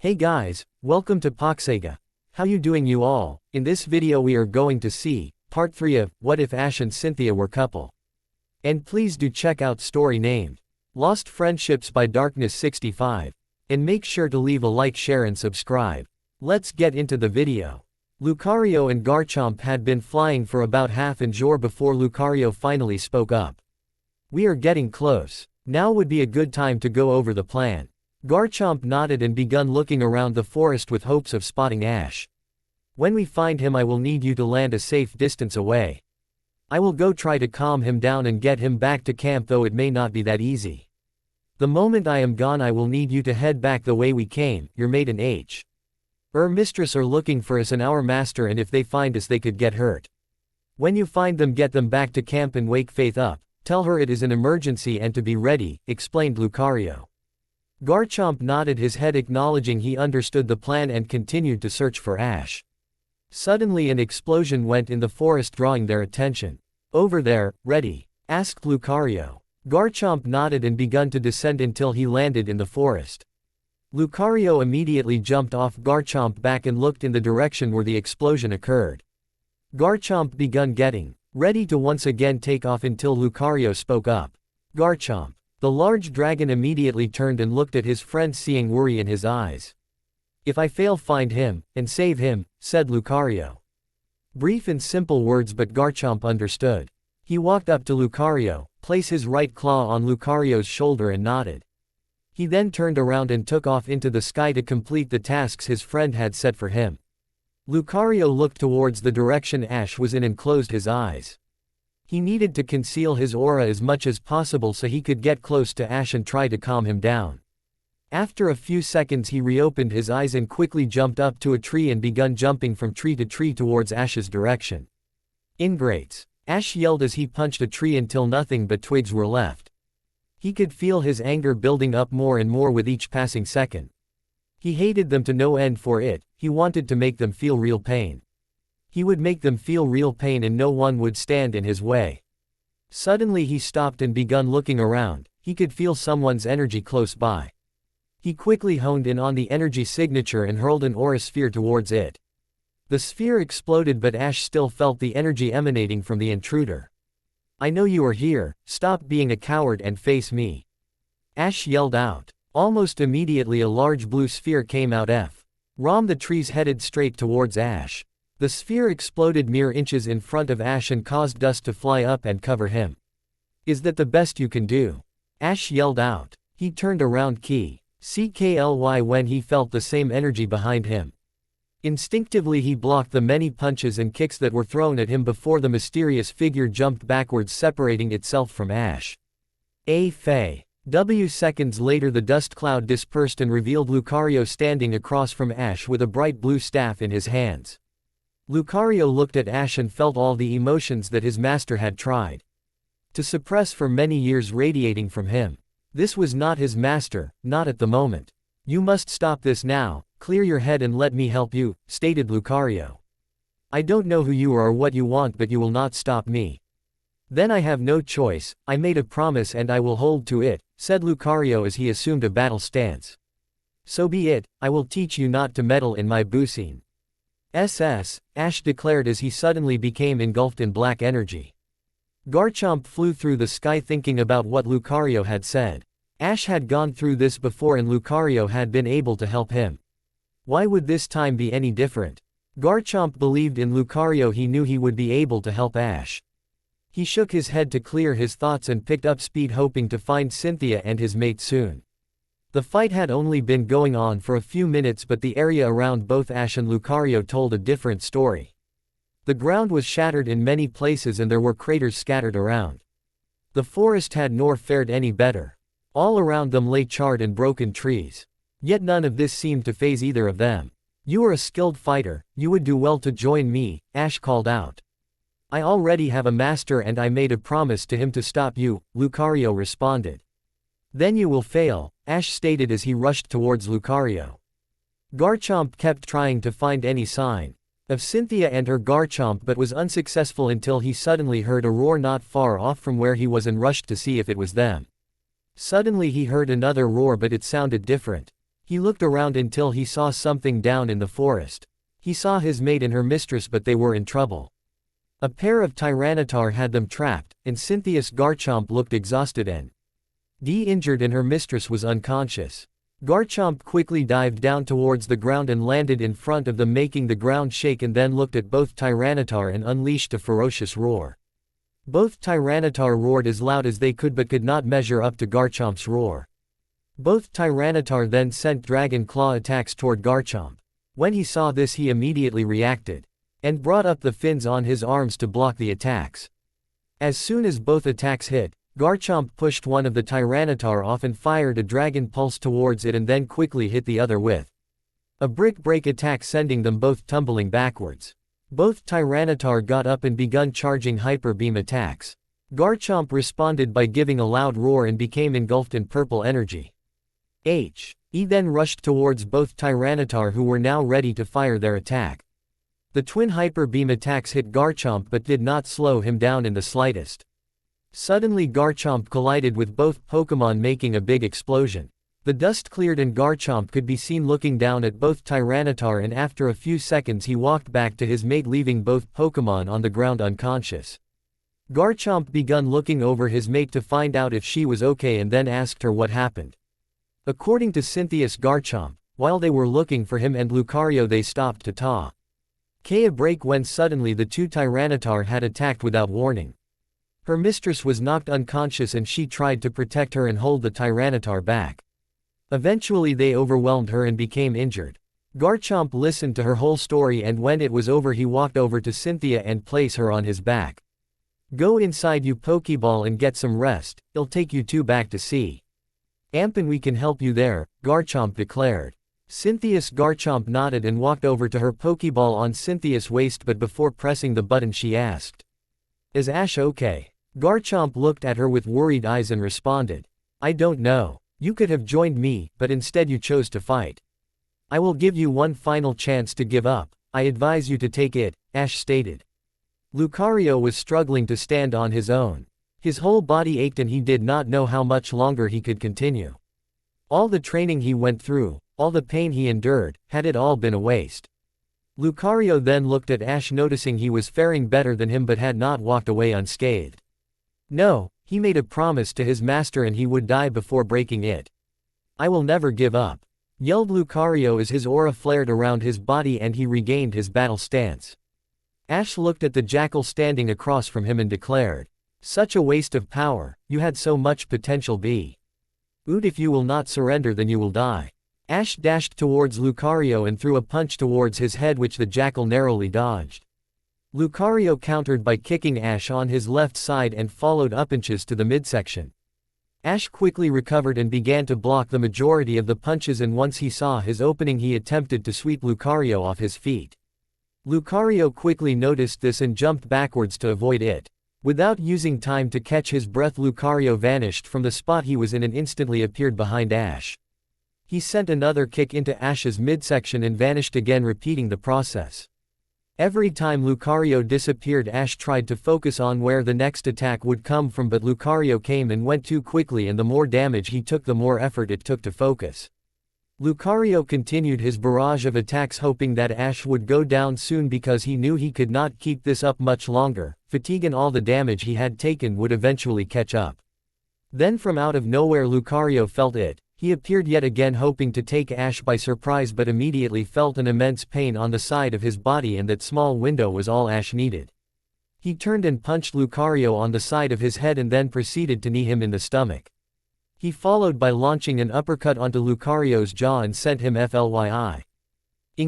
Hey guys, welcome to Poxega. How you doing you all? In this video we are going to see part 3 of What If Ash and Cynthia Were Couple. And please do check out story named Lost Friendships by Darkness 65. And make sure to leave a like, share and subscribe. Let's get into the video. Lucario and Garchomp had been flying for about half an hour before Lucario finally spoke up. We are getting close. Now would be a good time to go over the plan. Garchomp nodded and begun looking around the forest with hopes of spotting Ash. When we find him I will need you to land a safe distance away. I will go try to calm him down and get him back to camp, though it may not be that easy. The moment I am gone I will need you to head back the way we came. Your maiden H. Mistress are looking for us and our master, and if they find us they could get hurt. When you find them, get them back to camp and wake Faith up. Tell her it is an emergency and to be ready, explained Lucario. Garchomp nodded his head, acknowledging he understood the plan, and continued to search for Ash. Suddenly an explosion went in the forest, drawing their attention. Over there, ready? Asked Lucario. Garchomp nodded and begun to descend until he landed in the forest. Lucario immediately jumped off Garchomp back and looked in the direction where the explosion occurred. Garchomp begun getting ready to once again take off until Lucario spoke up. Garchomp. The large dragon immediately turned and looked at his friend, seeing worry in his eyes. If I fail, find him, and save him, said Lucario. Brief and simple words, but Garchomp understood. He walked up to Lucario, placed his right claw on Lucario's shoulder and nodded. He then turned around and took off into the sky to complete the tasks his friend had set for him. Lucario looked towards the direction Ash was in and closed his eyes. He needed to conceal his aura as much as possible so he could get close to Ash and try to calm him down. After a few seconds he reopened his eyes and quickly jumped up to a tree and begun jumping from tree to tree towards Ash's direction. Ingrates! Ash yelled as he punched a tree until nothing but twigs were left. He could feel his anger building up more and more with each passing second. He hated them to no end for it. He wanted to make them feel real pain. He would make them feel real pain and no one would stand in his way. Suddenly he stopped and begun looking around. He could feel someone's energy close by. He quickly honed in on the energy signature and hurled an aura sphere towards it. The sphere exploded, but Ash still felt the energy emanating from the intruder. I know you are here, stop being a coward and face me. Ash yelled out. Almost immediately a large blue sphere came out from the trees, headed straight towards Ash. The sphere exploded mere inches in front of Ash and caused dust to fly up and cover him. Is that the best you can do? Ash yelled out. He turned around quickly when he felt the same energy behind him. Instinctively he blocked the many punches and kicks that were thrown at him before the mysterious figure jumped backwards, separating itself from Ash. Seconds later the dust cloud dispersed and revealed Lucario standing across from Ash with a bright blue staff in his hands. Lucario looked at Ash and felt all the emotions that his master had tried to suppress for many years radiating from him. This was not his master, not at the moment. You must stop this now, clear your head and let me help you, stated Lucario. I don't know who you are or what you want, but you will not stop me. Then I have no choice. I made a promise and I will hold to it, said Lucario as he assumed a battle stance. So be it, I will teach you not to meddle in my busin. Ash declared as he suddenly became engulfed in black energy. Garchomp flew through the sky thinking about what Lucario had said. Ash had gone through this before and Lucario had been able to help him. Why would this time be any different? Garchomp believed in Lucario. He knew he would be able to help Ash. He shook his head to clear his thoughts and picked up speed, hoping to find Cynthia and his mate soon. The fight had only been going on for a few minutes, but the area around both Ash and Lucario told a different story. The ground was shattered in many places and there were craters scattered around. The forest had nor fared any better. All around them lay charred and broken trees. Yet none of this seemed to faze either of them. You are a skilled fighter, you would do well to join me, Ash called out. I already have a master and I made a promise to him to stop you, Lucario responded. Then you will fail, Ash stated as he rushed towards Lucario. Garchomp kept trying to find any sign of Cynthia and her Garchomp, but was unsuccessful until he suddenly heard a roar not far off from where he was and rushed to see if it was them. Suddenly he heard another roar, but it sounded different. He looked around until he saw something down in the forest. He saw his mate and her mistress, but they were in trouble. A pair of Tyranitar had them trapped, and Cynthia's Garchomp looked exhausted and injured, and her mistress was unconscious. Garchomp quickly dived down towards the ground and landed in front of them, making the ground shake, and then looked at both Tyranitar and unleashed a ferocious roar. Both Tyranitar roared as loud as they could but could not measure up to Garchomp's roar. Both Tyranitar then sent Dragon Claw attacks toward Garchomp. When he saw this, he immediately reacted and brought up the fins on his arms to block the attacks. As soon as both attacks hit, Garchomp pushed one of the Tyranitar off and fired a Dragon Pulse towards it, and then quickly hit the other with a Brick Break attack, sending them both tumbling backwards. Both Tyranitar got up and begun charging Hyper Beam attacks. Garchomp responded by giving a loud roar and became engulfed in purple energy. He then rushed towards both Tyranitar, who were now ready to fire their attack. The twin Hyper Beam attacks hit Garchomp but did not slow him down in the slightest. Suddenly Garchomp collided with both Pokémon, making a big explosion. The dust cleared and Garchomp could be seen looking down at both Tyranitar, and after a few seconds he walked back to his mate, leaving both Pokémon on the ground unconscious. Garchomp began looking over his mate to find out if she was okay and then asked her what happened. According to Cynthia's Garchomp, while they were looking for him and Lucario, they stopped to talk. A break when suddenly the two Tyranitar had attacked without warning. Her mistress was knocked unconscious and she tried to protect her and hold the Tyranitar back. Eventually they overwhelmed her and became injured. Garchomp listened to her whole story, and when it was over he walked over to Cynthia and placed her on his back. "Go inside, you Pokeball, and get some rest. It'll take you two back to sea Amp and we can help you there," Garchomp declared. Cynthia's Garchomp nodded and walked over to her Pokeball on Cynthia's waist, but before pressing the button she asked, "Is Ash okay?" Garchomp looked at her with worried eyes and responded, "I don't know. You could have joined me, but instead you chose to fight. I will give you one final chance to give up. I advise you to take it," Ash stated. Lucario was struggling to stand on his own. His whole body ached and he did not know how much longer he could continue. All the training he went through, all the pain he endured, had it all been a waste? Lucario then looked at Ash, noticing he was faring better than him but had not walked away unscathed. No, he made a promise to his master and he would die before breaking it. "I will never give up," yelled Lucario as his aura flared around his body and he regained his battle stance. Ash looked at the jackal standing across from him and declared, "Such a waste of power, you had so much potential. Oot, if you will not surrender then you will die." Ash dashed towards Lucario and threw a punch towards his head, which the jackal narrowly dodged. Lucario countered by kicking Ash on his left side and followed up inches to the midsection. Ash quickly recovered and began to block the majority of the punches, and once he saw his opening he attempted to sweep Lucario off his feet. Lucario quickly noticed this and jumped backwards to avoid it. Without using time to catch his breath, Lucario vanished from the spot he was in and instantly appeared behind Ash. He sent another kick into Ash's midsection and vanished again, repeating the process. Every time Lucario disappeared, Ash tried to focus on where the next attack would come from, but Lucario came and went too quickly, and the more damage he took the more effort it took to focus. Lucario continued his barrage of attacks, hoping that Ash would go down soon because he knew he could not keep this up much longer. Fatigue and all the damage he had taken would eventually catch up. Then from out of nowhere Lucario felt it. He appeared yet again, hoping to take Ash by surprise, but immediately felt an immense pain on the side of his body, and that small window was all Ash needed. He turned and punched Lucario on the side of his head and then proceeded to knee him in the stomach. He followed by launching an uppercut onto Lucario's jaw and sent him flying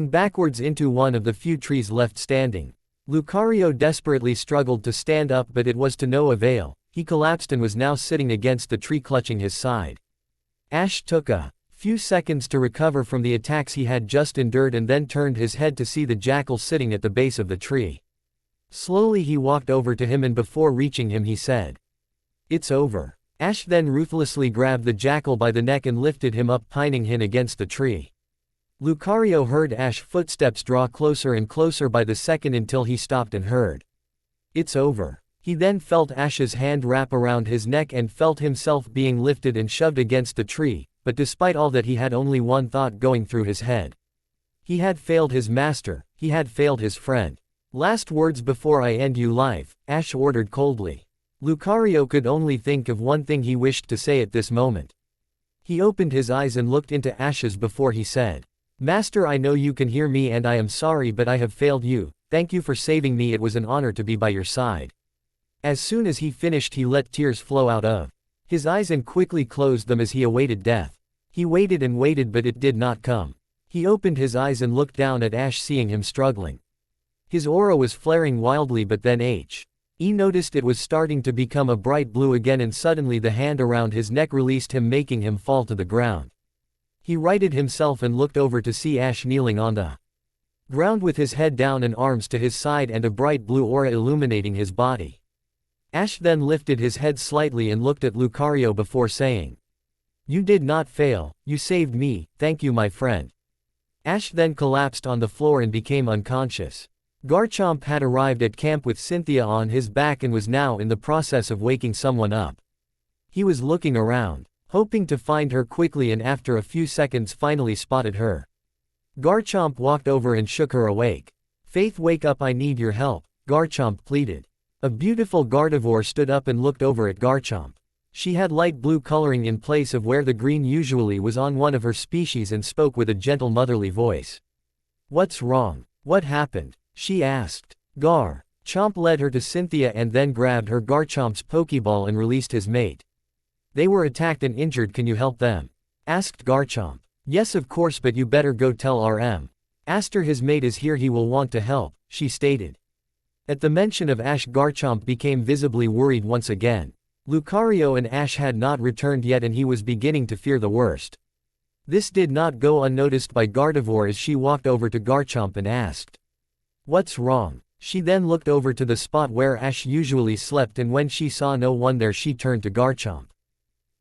backwards into one of the few trees left standing. Lucario desperately struggled to stand up, but it was to no avail. He collapsed and was now sitting against the tree, clutching his side. Ash took a few seconds to recover from the attacks he had just endured and then turned his head to see the jackal sitting at the base of the tree. Slowly he walked over to him and before reaching him he said, "It's over." Ash then ruthlessly grabbed the jackal by the neck and lifted him up, pining him against the tree. Lucario heard Ash's footsteps draw closer and closer by the second until he stopped and heard, "It's over." He then felt Ash's hand wrap around his neck and felt himself being lifted and shoved against the tree. but despite all that he had only one thought going through his head. He had failed his master, he had failed his friend. Last words before I end you life, Ash ordered coldly. Lucario could only think of one thing he wished to say at this moment. He opened his eyes and looked into Ash's before he said, Master, I know you can hear me and I am sorry, but I have failed you. Thank you for saving me, it was an honor to be by your side. As soon as he finished he let tears flow out of his eyes and quickly closed them as he awaited death. He waited and waited but it did not come. He opened his eyes and looked down at Ash, seeing him struggling. His aura was flaring wildly, but then He noticed it was starting to become a bright blue again, and suddenly the hand around his neck released him, making him fall to the ground. He righted himself and looked over to see Ash kneeling on the ground with his head down and arms to his side and a bright blue aura illuminating his body. Ash then lifted his head slightly and looked at Lucario before saying, You did not fail, you saved me, thank you my friend. Ash then collapsed on the floor and became unconscious. Garchomp had arrived at camp with Cynthia on his back and was now in the process of waking someone up. He was looking around, hoping to find her quickly, and after a few seconds finally spotted her. Garchomp walked over and shook her awake. Faith, wake up, I need your help, Garchomp pleaded. A beautiful Gardevoir stood up and looked over at Garchomp. She had light blue coloring in place of where the green usually was on one of her species and spoke with a gentle motherly voice. What's wrong? What happened? She asked. Garchomp led her to Cynthia and then grabbed her Garchomp's Pokeball and released his mate. They were attacked and injured, can you help them? Asked Garchomp. Yes of course, but you better go tell RM. Aster his mate is here, he will want to help, she stated. At the mention of Ash, Garchomp became visibly worried once again. Lucario and Ash had not returned yet and he was beginning to fear the worst. This did not go unnoticed by Gardevoir as she walked over to Garchomp and asked, What's wrong? She then looked over to the spot where Ash usually slept, and when she saw no one there she turned to Garchomp.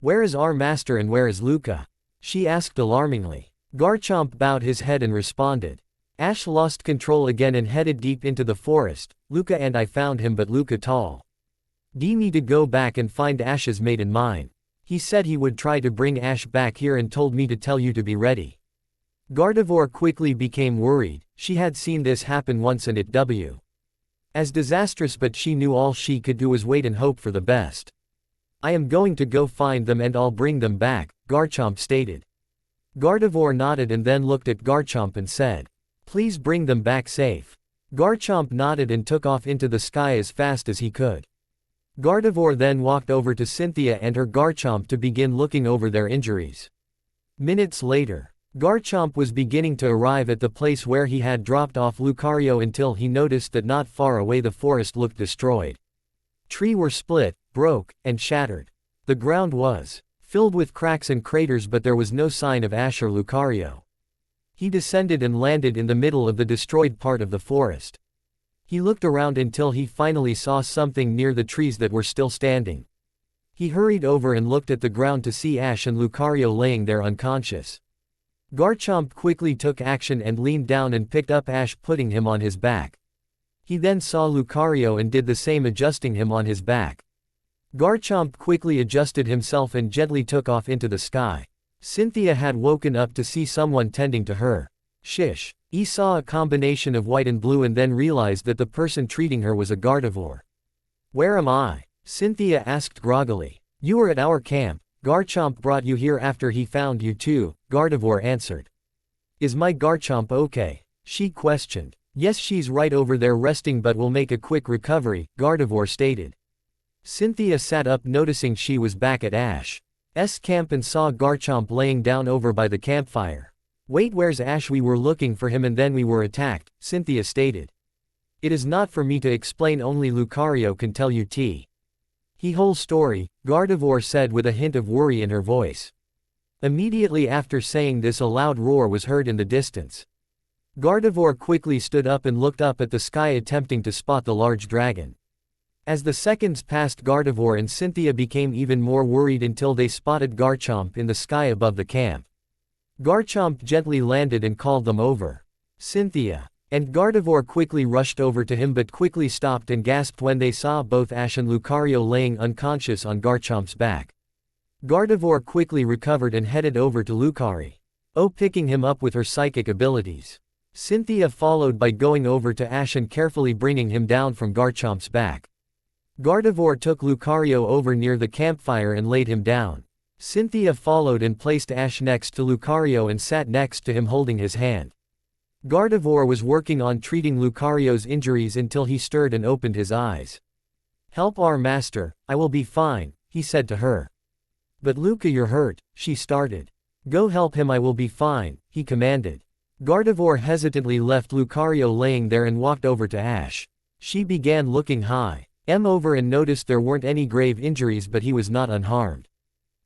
Where is our master and where is Luca? She asked alarmingly. Garchomp bowed his head and responded. Ash lost control again and headed deep into the forest. Luca and I found him, but Luca told me to go back and find Ash's mate and mine. He said he would try to bring Ash back here and told me to tell you to be ready. Gardevoir quickly became worried. She had seen this happen once and it was disastrous, but she knew all she could do was wait and hope for the best. I am going to go find them and I'll bring them back, Garchomp stated. Gardevoir nodded and then looked at Garchomp and said, Please bring them back safe. Garchomp nodded and took off into the sky as fast as he could. Gardevoir then walked over to Cynthia and her Garchomp to begin looking over their injuries. Minutes later, Garchomp was beginning to arrive at the place where he had dropped off Lucario until he noticed that not far away the forest looked destroyed. Trees were split, broke, and shattered. The ground was filled with cracks and craters, but there was no sign of Ash or Lucario. He descended and landed in the middle of the destroyed part of the forest. He looked around until he finally saw something near the trees that were still standing. He hurried over and looked at the ground to see Ash and Lucario laying there unconscious. Garchomp quickly took action and leaned down and picked up Ash, putting him on his back. He then saw Lucario and did the same, adjusting him on his back. Garchomp quickly adjusted himself and gently took off into the sky. Cynthia had woken up to see someone tending to her. Shish. He saw a combination of white and blue and then realized that the person treating her was a Gardevoir. Where am I? Cynthia asked groggily. You were at our camp. Garchomp brought you here after he found you too, Gardevoir answered. Is my Garchomp okay? She questioned. Yes, she's right over there resting, but will make a quick recovery, Gardevoir stated. Cynthia sat up, noticing she was back at Ash's camp and saw Garchomp laying down over by the campfire. Wait, where's Ash? We were looking for him and then we were attacked, Cynthia stated. It is not for me to explain, only Lucario can tell you the whole story, Gardevoir said with a hint of worry in her voice. Immediately after saying this, a loud roar was heard in the distance. Gardevoir quickly stood up and looked up at the sky, attempting to spot the large dragon. As the seconds passed, Gardevoir and Cynthia became even more worried until they spotted Garchomp in the sky above the camp. Garchomp gently landed and called them over. Cynthia and Gardevoir quickly rushed over to him but quickly stopped and gasped when they saw both Ash and Lucario laying unconscious on Garchomp's back. Gardevoir quickly recovered and headed over to Lucario, picking him up with her psychic abilities. Cynthia followed by going over to Ash and carefully bringing him down from Garchomp's back. Gardevoir took Lucario over near the campfire and laid him down. Cynthia followed and placed Ash next to Lucario and sat next to him holding his hand. Gardevoir was working on treating Lucario's injuries until he stirred and opened his eyes. "Help our master, I will be fine," he said to her. "But Luca, you're hurt," she started. "Go help him, I will be fine," he commanded. Gardevoir hesitantly left Lucario laying there and walked over to Ash. She began looking over and noticed there weren't any grave injuries, but he was not unharmed.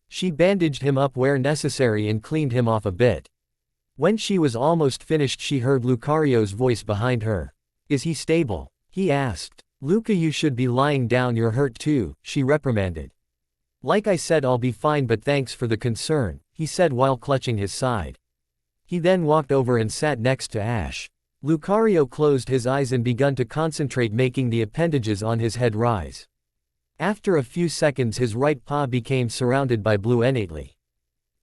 She bandaged him up where necessary and cleaned him off a bit. When she was almost finished, she heard Lucario's voice behind her. "Is he stable?" he asked. "Luca, you should be lying down, you're hurt too," she reprimanded. "Like I said, I'll be fine, but thanks for the concern," he said while clutching his side. He then walked over and sat next to Ash. Lucario closed his eyes and begun to concentrate, making the appendages on his head rise. After a few seconds, his right paw became surrounded by blue innately.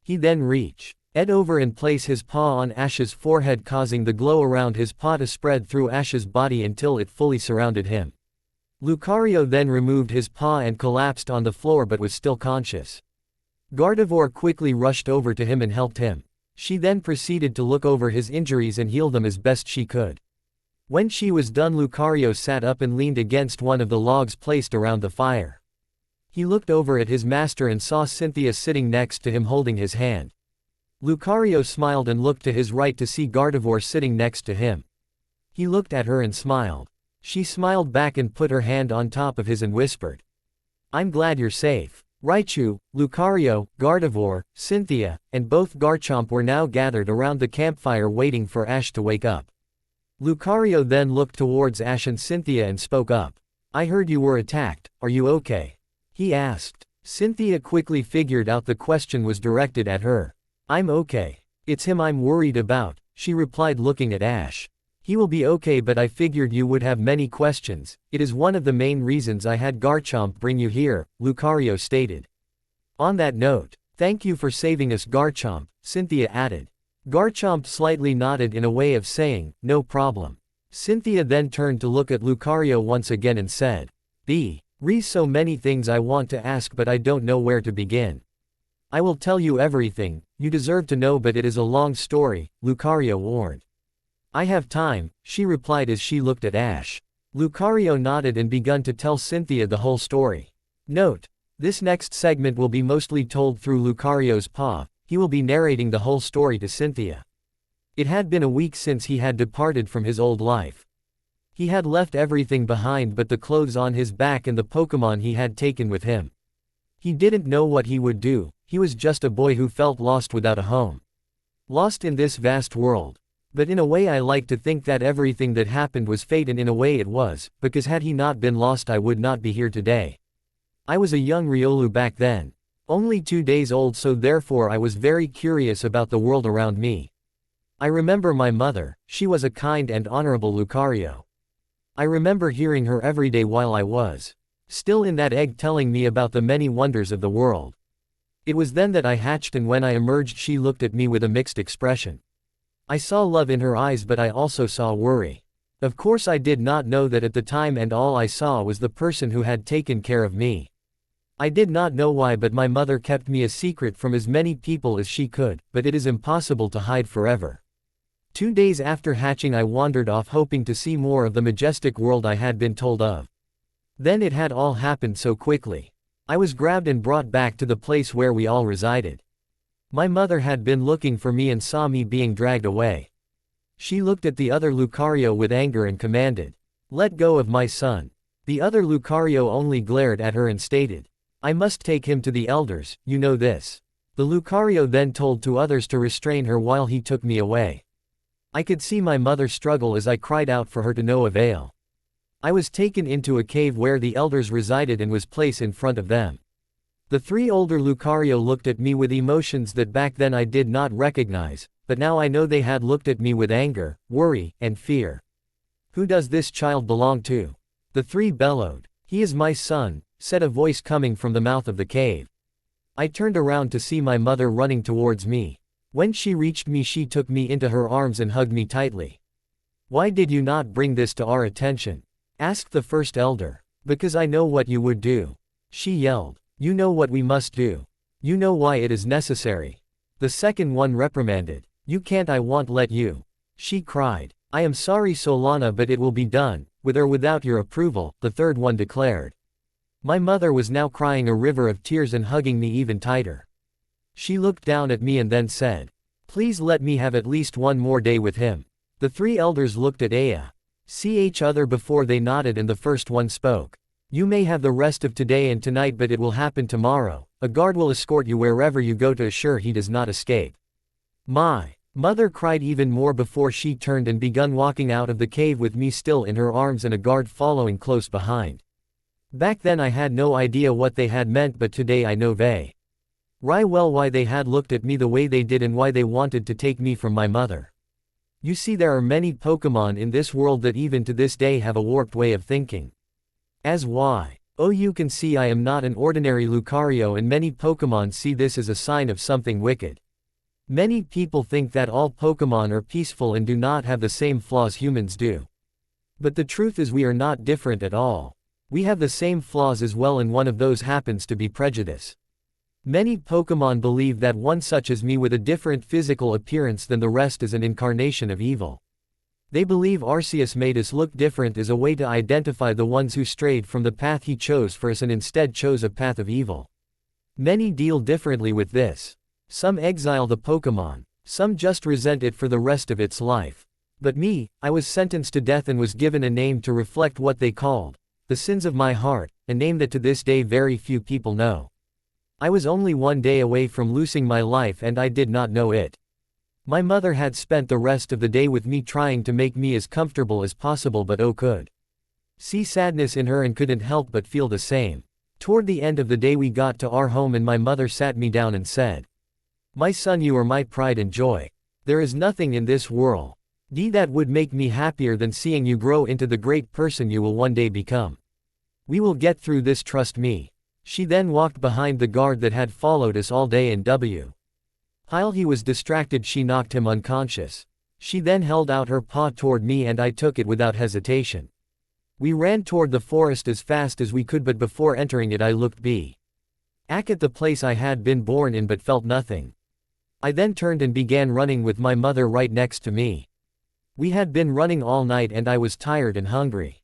He then reached over and placed his paw on Ash's forehead, causing the glow around his paw to spread through Ash's body until it fully surrounded him. Lucario then removed his paw and collapsed on the floor but was still conscious. Gardevoir quickly rushed over to him and helped him. She then proceeded to look over his injuries and heal them as best she could. When she was done, Lucario sat up and leaned against one of the logs placed around the fire. He looked over at his master and saw Cynthia sitting next to him holding his hand. Lucario smiled and looked to his right to see Gardevoir sitting next to him. He looked at her and smiled. She smiled back and put her hand on top of his and whispered, "I'm glad you're safe." Raichu, Lucario, Gardevoir, Cynthia, and both Garchomp were now gathered around the campfire waiting for Ash to wake up. Lucario then looked towards Ash and Cynthia and spoke up. "I heard you were attacked, are you okay?" he asked. Cynthia quickly figured out the question was directed at her. "I'm okay. It's him I'm worried about," she replied looking at Ash. "He will be okay, but I figured you would have many questions. It is one of the main reasons I had Garchomp bring you here," Lucario stated. "On that note, thank you for saving us, Garchomp," Cynthia added. Garchomp slightly nodded in a way of saying, "No problem." Cynthia then turned to look at Lucario once again and said, so many things I want to ask, but I don't know where to begin." "I will tell you everything, you deserve to know, but it is a long story," Lucario warned. "I have time," she replied as she looked at Ash. Lucario nodded and begun to tell Cynthia the whole story. Note: this next segment will be mostly told through Lucario's paw. He will be narrating the whole story to Cynthia. It had been a week since he had departed from his old life. He had left everything behind but the clothes on his back and the Pokémon he had taken with him. He didn't know what he would do. He was just a boy who felt lost without a home. Lost in this vast world. But in a way I like to think that everything that happened was fate, and in a way it was, because had he not been lost I would not be here today. I was a young Riolu back then. Only 2 days old, so therefore I was very curious about the world around me. I remember my mother, she was a kind and honorable Lucario. I remember hearing her every day while I was still in that egg telling me about the many wonders of the world. It was then that I hatched, and when I emerged she looked at me with a mixed expression. I saw love in her eyes, but I also saw worry. Of course I did not know that at the time, and all I saw was the person who had taken care of me. I did not know why, but my mother kept me a secret from as many people as she could, but it is impossible to hide forever. 2 days after hatching I wandered off hoping to see more of the majestic world I had been told of. Then it had all happened so quickly. I was grabbed and brought back to the place where we all resided. My mother had been looking for me and saw me being dragged away. She looked at the other Lucario with anger and commanded, "Let go of my son." The other Lucario only glared at her and stated, "I must take him to the elders, you know this." The Lucario then told to others to restrain her while he took me away. I could see my mother struggle as I cried out for her to no avail. I was taken into a cave where the elders resided and was placed in front of them. The 3 older Lucario looked at me with emotions that back then I did not recognize, but now I know they had looked at me with anger, worry, and fear. "Who does this child belong to?" the 3 bellowed. "He is my son," said a voice coming from the mouth of the cave. I turned around to see my mother running towards me. When she reached me, she took me into her arms and hugged me tightly. "Why did you not bring this to our attention?" asked the first elder. "Because I know what you would do," she yelled. "You know what we must do. You know why it is necessary." The second one reprimanded. "You can't, I won't let you," she cried. "I am sorry, Solana, but it will be done, with or without your approval," the third one declared. My mother was now crying a river of tears and hugging me even tighter. She looked down at me and then said, "Please let me have at least one more day with him." The three elders looked at Aya. See each other before they nodded, and the first one spoke. "You may have the rest of today and tonight, but it will happen tomorrow. A guard will escort you wherever you go to assure he does not escape." My mother cried even more before she turned and begun walking out of the cave with me still in her arms and a guard following close behind. Back then I had no idea what they had meant, but today I know very well why they had looked at me the way they did and why they wanted to take me from my mother. You see, there are many Pokemon in this world that even to this day have a warped way of thinking. You can see I am not an ordinary Lucario, and many Pokemon see this as a sign of something wicked. Many people think that all Pokemon are peaceful and do not have the same flaws humans do. But the truth is we are not different at all. We have the same flaws as well, and one of those happens to be prejudice. Many Pokemon believe that one such as me with a different physical appearance than the rest is an incarnation of evil. They believe Arceus made us look different as a way to identify the ones who strayed from the path he chose for us and instead chose a path of evil. Many deal differently with this. Some exile the Pokemon. Some just resent it for the rest of its life. But me, I was sentenced to death and was given a name to reflect what they called the sins of my heart, a name that to this day very few people know. I was only one day away from losing my life and I did not know it. My mother had spent the rest of the day with me trying to make me as comfortable as possible, but could see sadness in her and couldn't help but feel the same. Toward the end of the day we got to our home and my mother sat me down and said, "My son, you are my pride and joy. There is nothing in this world that would make me happier than seeing you grow into the great person you will one day become. We will get through this, trust me." She then walked behind the guard that had followed us all day, and while he was distracted she knocked him unconscious. She then held out her paw toward me and I took it without hesitation. We ran toward the forest as fast as we could, but before entering it I looked back at the place I had been born in but felt nothing. I then turned and began running with my mother right next to me. We had been running all night and I was tired and hungry.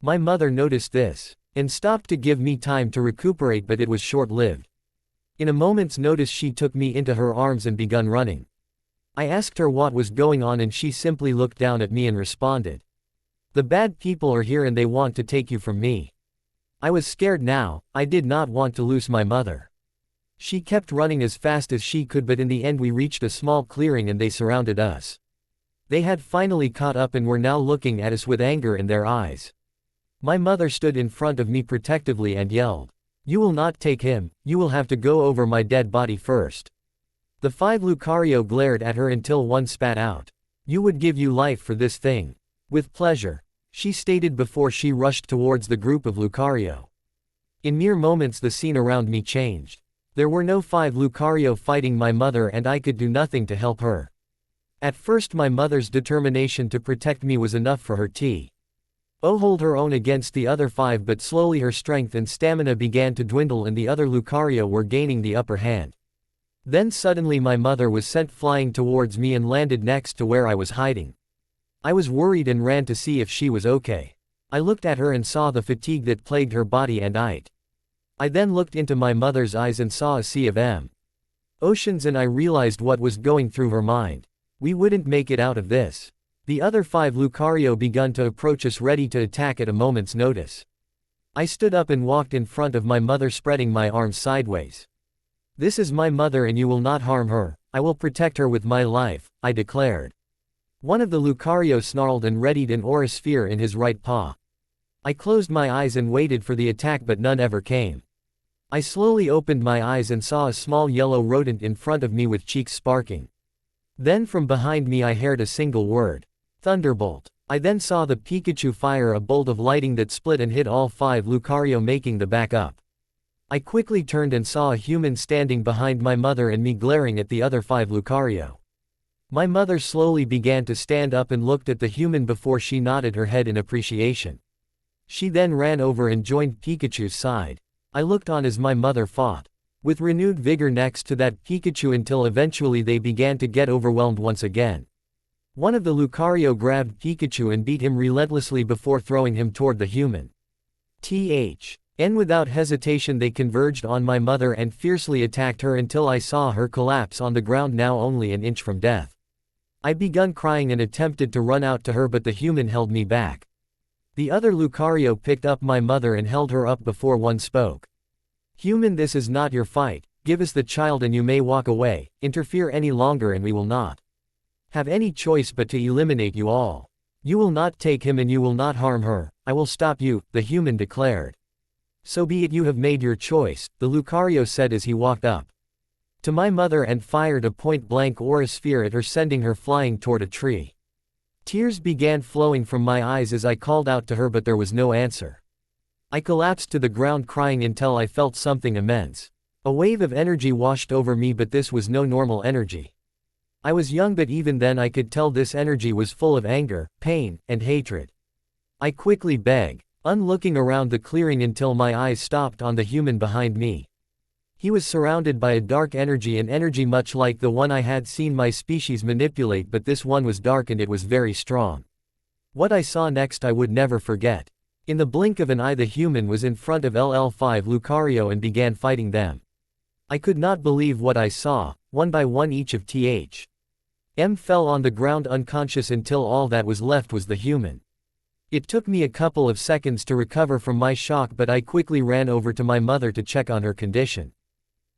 My mother noticed this and stopped to give me time to recuperate, but it was short-lived. In a moment's notice she took me into her arms and begun running. I asked her what was going on and she simply looked down at me and responded, "The bad people are here and they want to take you from me." I was scared now. I did not want to lose my mother. She kept running as fast as she could, but in the end we reached a small clearing and they surrounded us. They had finally caught up and were now looking at us with anger in their eyes. My mother stood in front of me protectively and yelled, "You will not take him, you will have to go over my dead body first." The 5 Lucario glared at her until one spat out, "You would give you life for this thing?" "With pleasure," she stated before she rushed towards the group of Lucario. In mere moments the scene around me changed. There were no 5 Lucario fighting my mother and I could do nothing to help her. At first my mother's determination to protect me was enough for her to hold her own against the other 5, but slowly her strength and stamina began to dwindle and the other Lucario were gaining the upper hand. Then suddenly my mother was sent flying towards me and landed next to where I was hiding. I was worried and ran to see if she was okay. I looked at her and saw the fatigue that plagued her body and I then looked into my mother's eyes and saw a sea of oceans, and I realized what was going through her mind. We wouldn't make it out of this. The other 5 Lucario begun to approach us, ready to attack at a moment's notice. I stood up and walked in front of my mother, spreading my arms sideways. "This is my mother and you will not harm her. I will protect her with my life," I declared. One of the Lucario snarled and readied an aura sphere in his right paw. I closed my eyes and waited for the attack, but none ever came. I slowly opened my eyes and saw a small yellow rodent in front of me with cheeks sparking. Then from behind me I heard a single word. "Thunderbolt." I then saw the Pikachu fire a bolt of lightning that split and hit all 5 Lucario, making the back up. I quickly turned and saw a human standing behind my mother and me glaring at the other 5 Lucario. My mother slowly began to stand up and looked at the human before she nodded her head in appreciation. She then ran over and joined Pikachu's side. I looked on as my mother fought with renewed vigor next to that Pikachu until eventually they began to get overwhelmed once again. One of the Lucario grabbed Pikachu and beat him relentlessly before throwing him toward the human. And without hesitation they converged on my mother and fiercely attacked her until I saw her collapse on the ground, now only an inch from death. I begun crying and attempted to run out to her, but the human held me back. The other Lucario picked up my mother and held her up before one spoke. "Human, this is not your fight. Give us the child and you may walk away. Interfere any longer and we will not have any choice but to eliminate you all. You will not take him and you will not harm her. I will stop you," the human declared. "So be it, you have made your choice," the Lucario said as he walked up to my mother and fired a point-blank aura sphere at her, sending her flying toward a tree. Tears began flowing from my eyes as I called out to her, but there was no answer. I collapsed to the ground crying until I felt something immense. A wave of energy washed over me, but this was no normal energy. I was young, but even then I could tell this energy was full of anger, pain, and hatred. I quickly begged, looking around the clearing until my eyes stopped on the human behind me. He was surrounded by a dark energy, an energy much like the one I had seen my species manipulate, but this one was dark and it was very strong. What I saw next I would never forget. In the blink of an eye the human was in front of LL5 Lucario and began fighting them. I could not believe what I saw. One by one each of THM fell on the ground unconscious until all that was left was the human. It took me a couple of seconds to recover from my shock, but I quickly ran over to my mother to check on her condition.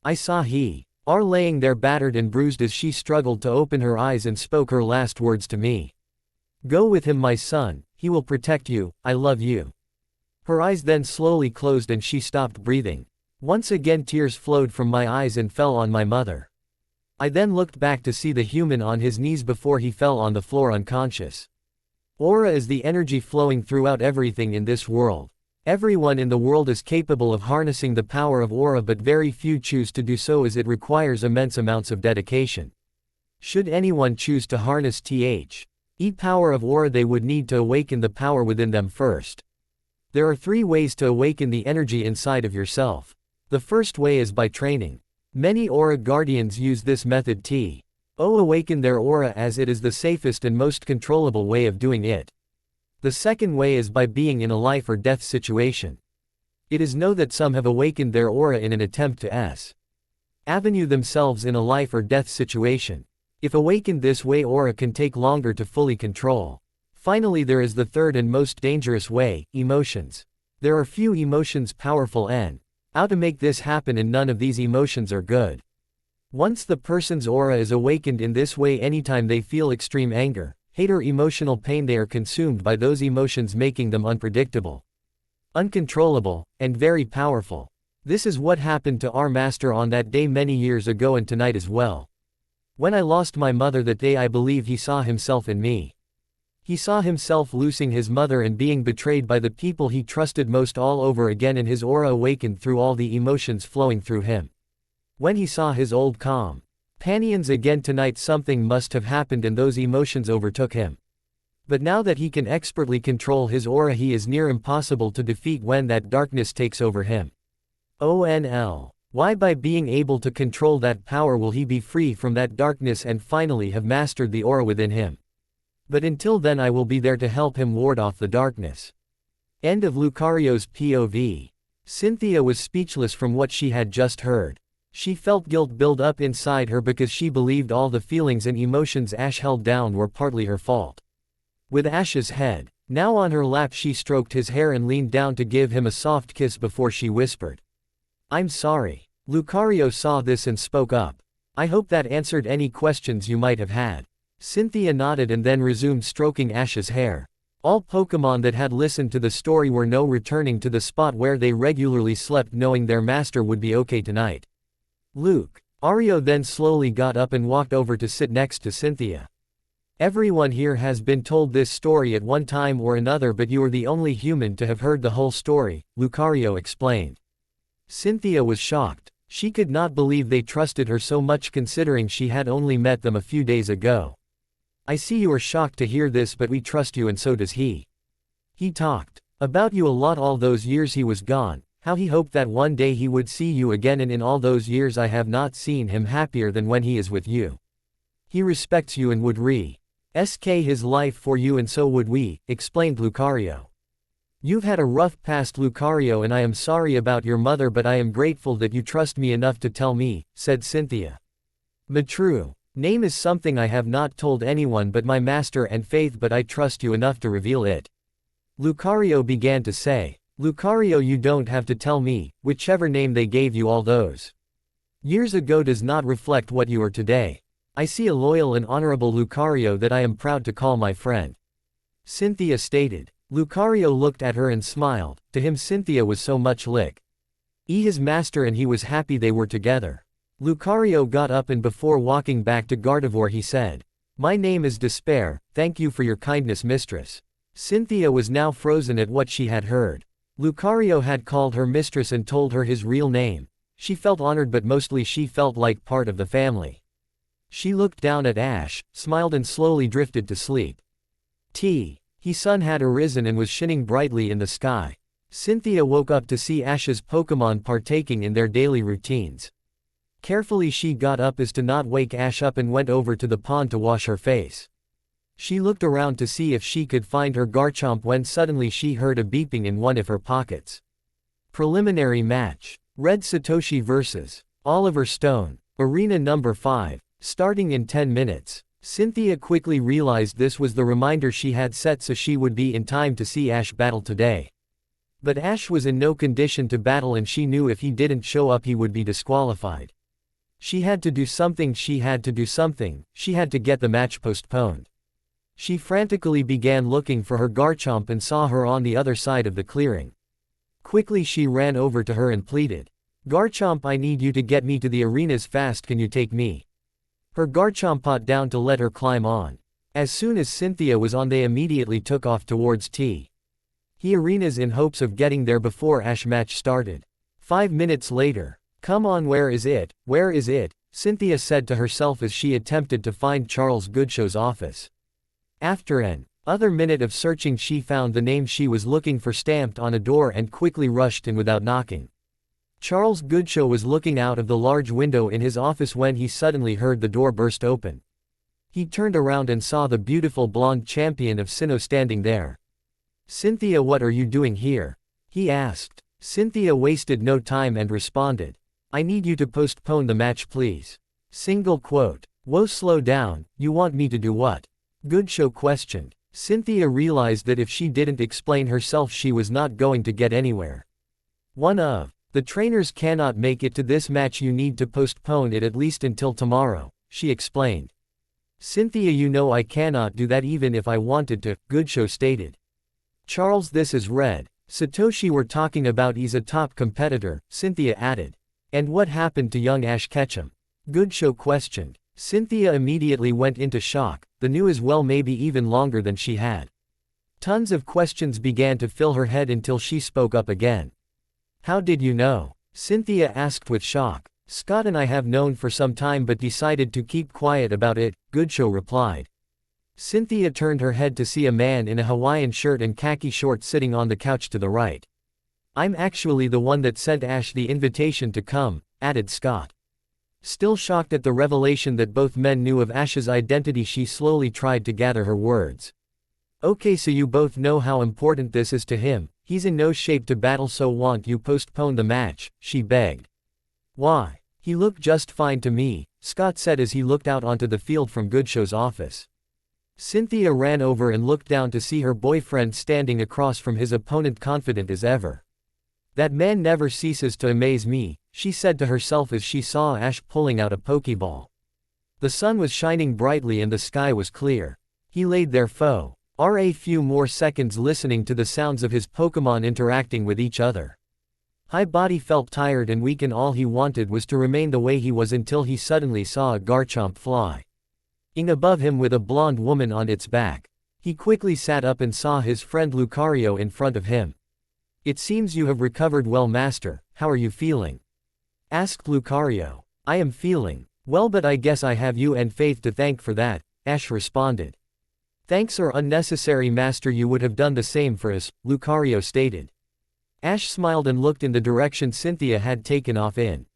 I saw her laying there battered and bruised as she struggled to open her eyes and spoke her last words to me. "Go with him, my son, he will protect you, I love you." Her eyes then slowly closed and she stopped breathing. Once again tears flowed from my eyes and fell on my mother. I then looked back to see the human on his knees before he fell on the floor unconscious. Aura is the energy flowing throughout everything in this world. Everyone in the world is capable of harnessing the power of aura, but very few choose to do so as it requires immense amounts of dedication. Should anyone choose to harness the power of aura, they would need to awaken the power within them first. There are 3 ways to awaken the energy inside of yourself. The first way is by training. Many aura guardians use this method to awaken their aura, as it is the safest and most controllable way of doing it. The second way is by being in a life or death situation. It is known that some have awakened their aura in an attempt to avenue themselves in a life or death situation. If awakened this way, aura can take longer to fully control. Finally, there is the third and most dangerous way, emotions. There are few emotions powerful and how to make this happen, and none of these emotions are good. Once the person's aura is awakened in this way, anytime they feel extreme anger, hate or emotional pain, they are consumed by those emotions, making them unpredictable, uncontrollable, and very powerful. This is what happened to our master on that day many years ago, and tonight as well. When I lost my mother that day, I believe he saw himself in me. He saw himself losing his mother and being betrayed by the people he trusted most all over again, and his aura awakened through all the emotions flowing through him. When he saw his old companions again tonight, something must have happened and those emotions overtook him. But now that he can expertly control his aura, he is near impossible to defeat when that darkness takes over him. Why, by being able to control that power, will he be free from that darkness and finally have mastered the aura within him. But until then, I will be there to help him ward off the darkness. End of Lucario's POV. Cynthia was speechless from what she had just heard. She felt guilt build up inside her because she believed all the feelings and emotions Ash held down were partly her fault. With Ash's head now on her lap, she stroked his hair and leaned down to give him a soft kiss before she whispered, "I'm sorry." Lucario saw this and spoke up. "I hope that answered any questions you might have had." Cynthia nodded and then resumed stroking Ash's hair. All Pokémon that had listened to the story were now returning to the spot where they regularly slept, knowing their master would be okay tonight. Lucario then slowly got up and walked over to sit next to Cynthia. "Everyone here has been told this story at one time or another, but you are the only human to have heard the whole story," Lucario explained. Cynthia was shocked. She could not believe they trusted her so much considering she had only met them a few days ago. I see you are shocked to hear this, but we trust you and so does he. He talked about you a lot all those years he was gone, how he hoped that one day he would see you again, and in all those years I have not seen him happier than when he is with you. He respects you and would risk his life for you, and so would we, explained Lucario. You've had a rough past, Lucario, and I am sorry about your mother, but I am grateful that you trust me enough to tell me, said Cynthia. My true name is something I have not told anyone but my master and Faith, but I trust you enough to reveal it. Lucario began to say. Lucario, you don't have to tell me, whichever name they gave you all those years ago does not reflect what you are today. I see a loyal and honorable Lucario that I am proud to call my friend. Cynthia stated. Lucario looked at her and smiled. To him Cynthia was so much like his master, and he was happy they were together. Lucario got up and before walking back to Gardevoir he said, My name is Despair, thank you for your kindness, mistress. Cynthia was now frozen at what she had heard. Lucario had called her mistress and told her his real name. She felt honored, but mostly she felt like part of the family. She looked down at Ash, smiled and slowly drifted to sleep. The sun had arisen and was shining brightly in the sky. Cynthia woke up to see Ash's Pokémon partaking in their daily routines. Carefully she got up as to not wake Ash up and went over to the pond to wash her face. She looked around to see if she could find her Garchomp when suddenly she heard a beeping in one of her pockets. Preliminary match. Red Satoshi vs. Oliver Stone. Arena number 5. Starting in 10 minutes. Cynthia quickly realized this was the reminder she had set so she would be in time to see Ash battle today. But Ash was in no condition to battle, and she knew if he didn't show up he would be disqualified. She had to do something, she had to get the match postponed. She frantically began looking for her Garchomp and saw her on the other side of the clearing. Quickly she ran over to her and pleaded. Garchomp, I need you to get me to the arenas fast, can you take me? Her Garchomp popped down to let her climb on. As soon as Cynthia was on they immediately took off towards the arenas in hopes of getting there before Ash match started. 5 minutes later. Come on, where is it, where is it? Cynthia said to herself as she attempted to find Charles Goodshow's office. After an other minute of searching she found the name she was looking for stamped on a door and quickly rushed in without knocking. Charles Goodshow was looking out of the large window in his office when he suddenly heard the door burst open. He turned around and saw the beautiful blonde champion of Sinnoh standing there. Cynthia, what are you doing here? He asked. Cynthia wasted no time and responded. I need you to postpone the match, please. Single quote. Whoa, slow down, you want me to do what? Goodshow questioned. Cynthia realized that if she didn't explain herself she was not going to get anywhere. One of the trainers cannot make it to this match, you need to postpone it at least until tomorrow, she explained. Cynthia, you know I cannot do that even if I wanted to, Goodshow stated. Charles, this is Red Satoshi we're talking about, he's a top competitor, Cynthia added. And what happened to young Ash Ketchum? Goodshow questioned. Cynthia immediately went into shock, the news well maybe even longer than she had. Tons of questions began to fill her head until she spoke up again. How did you know? Cynthia asked with shock. Scott and I have known for some time but decided to keep quiet about it, Goodshow replied. Cynthia turned her head to see a man in a Hawaiian shirt and khaki shorts sitting on the couch to the right. I'm actually the one that sent Ash the invitation to come, added Scott. Still shocked at the revelation that both men knew of Ash's identity, she slowly tried to gather her words. Okay, so you both know how important this is to him. He's in no shape to battle, so won't you postpone the match, she begged. Why? He looked just fine to me, Scott said as he looked out onto the field from Goodshow's office. Cynthia ran over and looked down to see her boyfriend standing across from his opponent, confident as ever. That man never ceases to amaze me, she said to herself as she saw Ash pulling out a Pokeball. The sun was shining brightly and the sky was clear. He laid there for a few more seconds listening to the sounds of his Pokémon interacting with each other. His body felt tired and weak and all he wanted was to remain the way he was until he suddenly saw a Garchomp flying above him with a blonde woman on its back. He quickly sat up and saw his friend Lucario in front of him. It seems you have recovered well, master, how are you feeling?" asked Lucario. "I am feeling well, but I guess I have you and Faith to thank for that," Ash responded. "Thanks are unnecessary, Master, you would have done the same for us," Lucario stated. Ash smiled and looked in the direction Cynthia had taken off in.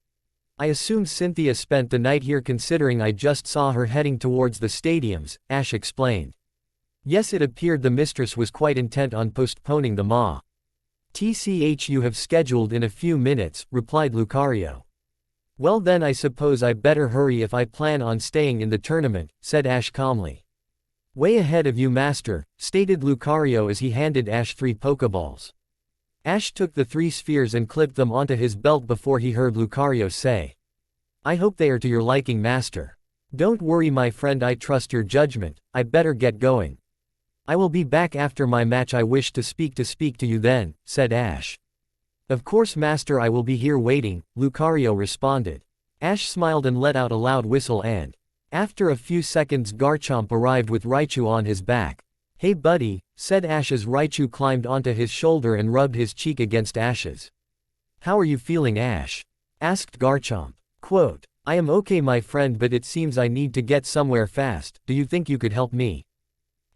"I assume Cynthia spent the night here considering I just saw her heading towards the stadiums," Ash explained. "Yes, it appeared the mistress was quite intent on postponing the match. You have scheduled in a few minutes," replied Lucario. "Well then I suppose I better hurry if I plan on staying in the tournament," said Ash calmly. "Way ahead of you, Master," stated Lucario as he handed Ash 3 Pokeballs. Ash took the 3 spheres and clipped them onto his belt before he heard Lucario say, "I hope they are to your liking, Master. Don't worry, my friend, I trust your judgment. I better get going. I will be back after my match. I wish to speak to you then," said Ash. "Of course, Master, I will be here waiting," Lucario responded. Ash smiled and let out a loud whistle and, after a few seconds, Garchomp arrived with Raichu on his back. "Hey buddy," said Ash as Raichu climbed onto his shoulder and rubbed his cheek against Ash's. "How are you feeling, Ash?" asked Garchomp. Quote, "I am okay, my friend, but it seems I need to get somewhere fast. Do you think you could help me?"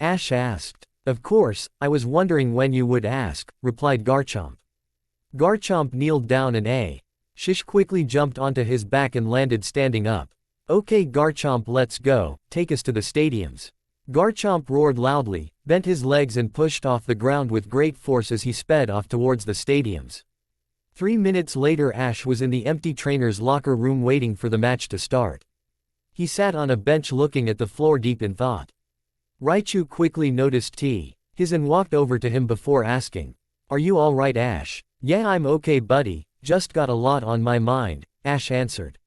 Ash asked. "Of course, I was wondering when you would ask," replied Garchomp. Garchomp kneeled down and Shish quickly jumped onto his back and landed standing up. "Okay Garchomp, let's go, take us to the stadiums." Garchomp roared loudly, bent his legs and pushed off the ground with great force as he sped off towards the stadiums. 3 minutes later, Ash was in the empty trainer's locker room waiting for the match to start. He sat on a bench looking at the floor deep in thought. Raichu quickly noticed his and walked over to him before asking, "Are you alright, Ash?" "Yeah, I'm okay buddy, just got a lot on my mind," Ash answered.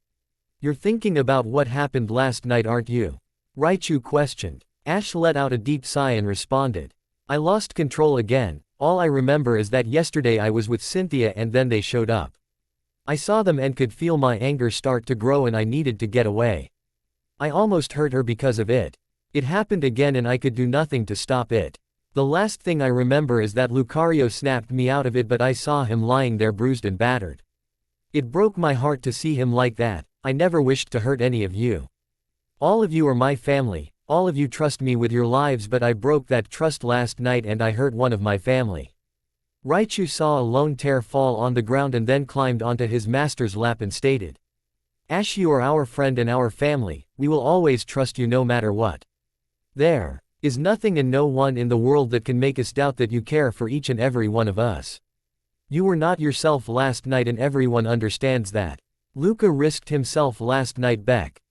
"You're thinking about what happened last night, aren't you?" Raichu questioned. Ash let out a deep sigh and responded, "I lost control again. All I remember is that yesterday I was with Cynthia and then they showed up. I saw them and could feel my anger start to grow and I needed to get away. I almost hurt her because of it. It happened again and I could do nothing to stop it. The last thing I remember is that Lucario snapped me out of it, but I saw him lying there bruised and battered. It broke my heart to see him like that. I never wished to hurt any of you. All of you are my family, all of you trust me with your lives, but I broke that trust last night and I hurt one of my family." Raichu saw a lone tear fall on the ground and then climbed onto his master's lap and stated, "Ash, you are our friend and our family, we will always trust you no matter what. There is nothing and no one in the world that can make us doubt that you care for each and every one of us. You were not yourself last night and everyone understands that. Luca risked himself last night, Beck.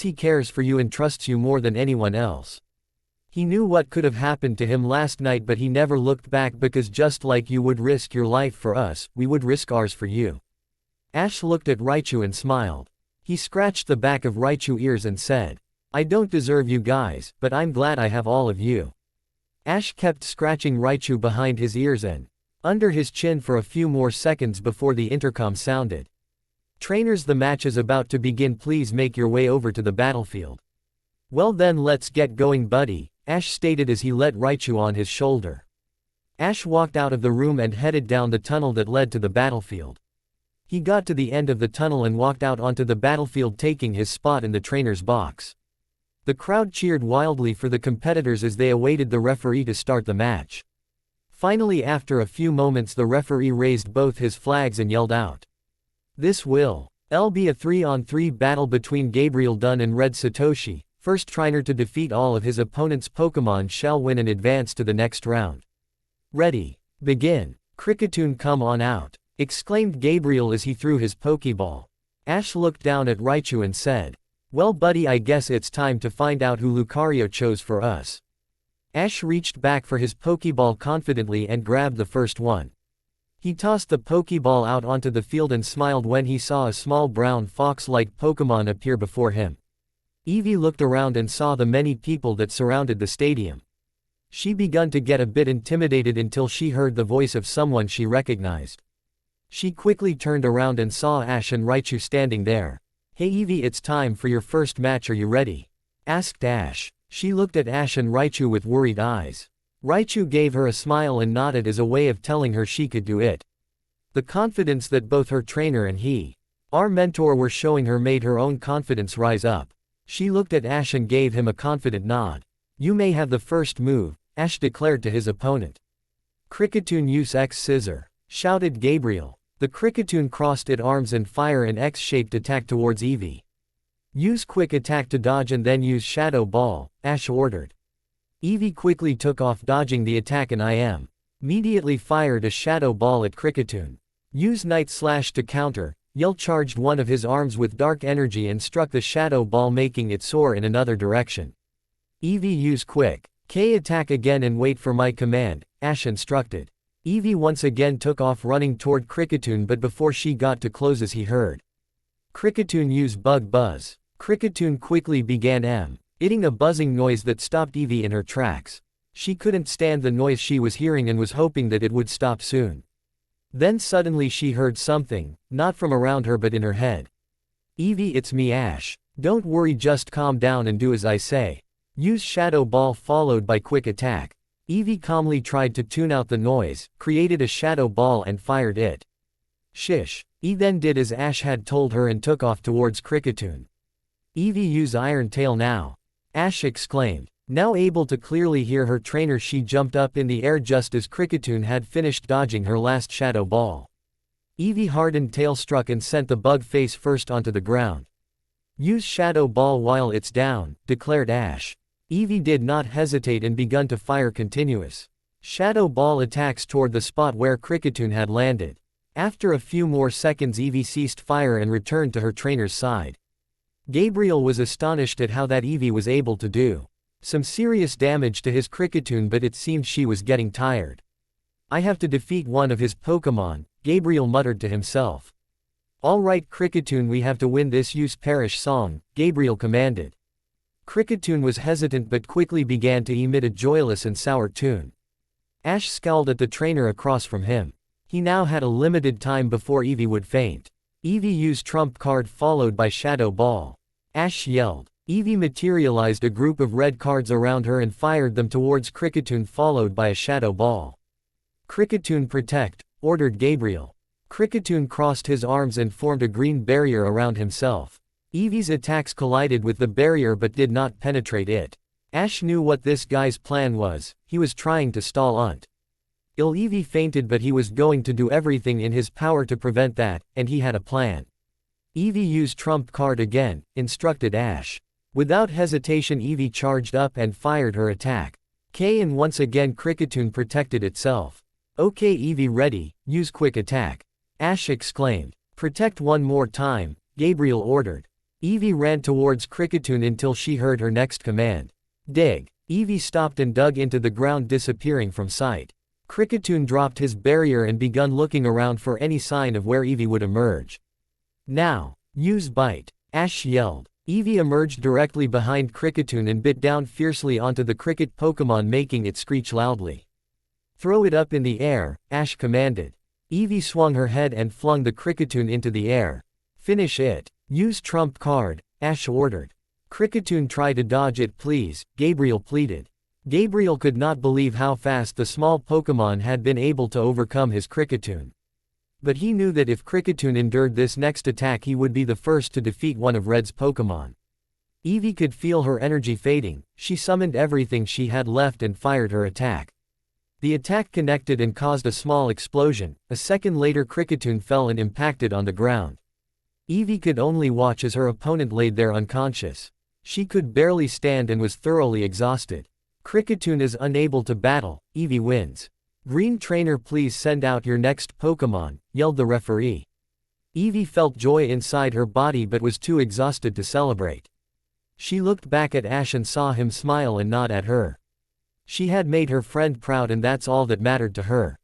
He cares for you and trusts you more than anyone else. He knew what could have happened to him last night, but he never looked back because just like you would risk your life for us, we would risk ours for you." Ash looked at Raichu and smiled. He scratched the back of Raichu's ears and said, "I don't deserve you guys, but I'm glad I have all of you." Ash kept scratching Raichu behind his ears and under his chin for a few more seconds before the intercom sounded. "Trainers, the match is about to begin, please make your way over to the battlefield." "Well then let's get going buddy," Ash stated as he let Raichu on his shoulder. Ash walked out of the room and headed down the tunnel that led to the battlefield. He got to the end of the tunnel and walked out onto the battlefield, taking his spot in the trainer's box. The crowd cheered wildly for the competitors as they awaited the referee to start the match. Finally, after a few moments, the referee raised both his flags and yelled out, "This will be a 3-on-3 battle between Gabriel Dunn and Red Satoshi. First trainer to defeat all of his opponent's Pokémon shall win and advance to the next round. Ready, begin. Cricketune, come on out," exclaimed Gabriel as he threw his Pokeball. Ash looked down at Raichu and said, "Well buddy, I guess it's time to find out who Lucario chose for us." Ash reached back for his Pokeball confidently and grabbed the first one. He tossed the Pokeball out onto the field and smiled when he saw a small brown fox-like Pokémon appear before him. Eevee looked around and saw the many people that surrounded the stadium. She began to get a bit intimidated until she heard the voice of someone she recognized. She quickly turned around and saw Ash and Raichu standing there. "Hey Eevee, it's time for your first match, are you ready?" asked Ash. She looked at Ash and Raichu with worried eyes. Raichu gave her a smile and nodded as a way of telling her she could do it. The confidence that both her trainer and our mentor were showing her made her own confidence rise up. She looked at Ash and gave him a confident nod. "You may have the first move," Ash declared to his opponent. "Cricketoon use X scissor," shouted Gabriel. The Cricketoon crossed its arms and fire an X-shaped attack towards Eevee. "Use quick attack to dodge and then use shadow ball," Ash ordered. Eevee quickly took off dodging the attack and immediately fired a shadow ball at Cricketoon. "Use night slash to counter," Yell charged one of his arms with dark energy and struck the shadow ball making it soar in another direction. "Eevee use quick K attack again and wait for my command," Ash instructed. Eevee once again took off running toward Cricketoon, but before she got to close he heard Cricketoon use bug buzz. Cricketoon quickly began emitting a buzzing noise that stopped Eevee in her tracks. She couldn't stand the noise she was hearing and was hoping that it would stop soon. Then suddenly she heard something, not from around her but in her head. "Eevee, it's me, Ash. Don't worry, just calm down and do as I say. Use shadow ball followed by quick attack." Eevee calmly tried to tune out the noise, created a shadow ball and fired it. "Shish." Eevee then did as Ash had told her and took off towards Cricketoon. "Eevee use Iron Tail now," Ash exclaimed. Now able to clearly hear her trainer, she jumped up in the air just as Cricketoon had finished dodging her last shadow ball. Eevee hardened tail struck and sent the bug face first onto the ground. "Use shadow ball while it's down," declared Ash. Eevee did not hesitate and begun to fire continuous shadow ball attacks toward the spot where Cricketoon had landed. After a few more seconds, Eevee ceased fire and returned to her trainer's side. Gabriel was astonished at how that Eevee was able to do some serious damage to his Cricketoon, but it seemed she was getting tired. "I have to defeat one of his Pokémon," Gabriel muttered to himself. "All right, Cricketoon, we have to win this. Use Perish Song," Gabriel commanded. Cricketoon was hesitant but quickly began to emit a joyless and sour tune. Ash scowled at the trainer across from him. He now had a limited time before Eevee would faint. Eevee used Trump Card followed by Shadow Ball. Ash yelled. Eevee materialized a group of red cards around her and fired them towards Cricketoon followed by a shadow ball. "Cricketoon protect," ordered Gabriel. Cricketoon crossed his arms and formed a green barrier around himself. Eevee's attacks collided with the barrier but did not penetrate it. Ash knew what this guy's plan was. He was trying to stall until Eevee fainted, but he was going to do everything in his power to prevent that, and he had a plan. "Eevee use Trump Card again," instructed Ash. Without hesitation, Eevee charged up and fired her attack. And once again Cricketoon protected itself. "Okay Eevee, ready, use quick attack," Ash exclaimed. "Protect one more time," Gabriel ordered. Eevee ran towards Cricketoon until she heard her next command. "Dig." Eevee stopped and dug into the ground, disappearing from sight. Cricketoon dropped his barrier and begun looking around for any sign of where Eevee would emerge. "Now, use Bite," Ash yelled. Eevee emerged directly behind Cricketoon and bit down fiercely onto the cricket Pokémon, making it screech loudly. "Throw it up in the air," Ash commanded. Eevee swung her head and flung the Cricketoon into the air. "Finish it." "Use Trump Card," Ash ordered. "Cricketoon, try to dodge it please," Gabriel pleaded. Gabriel could not believe how fast the small Pokémon had been able to overcome his Cricketoon. But he knew that if Cricketoon endured this next attack, he would be the first to defeat one of Red's Pokémon. Eevee could feel her energy fading. She summoned everything she had left and fired her attack. The attack connected and caused a small explosion. A second later, Cricketoon fell and impacted on the ground. Eevee could only watch as her opponent laid there unconscious. She could barely stand and was thoroughly exhausted. Cricketoon is unable to battle. Eevee wins. "Green trainer, please send out your next Pokémon," yelled the referee. Eevee felt joy inside her body but was too exhausted to celebrate. She looked back at Ash and saw him smile and nod at her. She had made her friend proud, and that's all that mattered to her.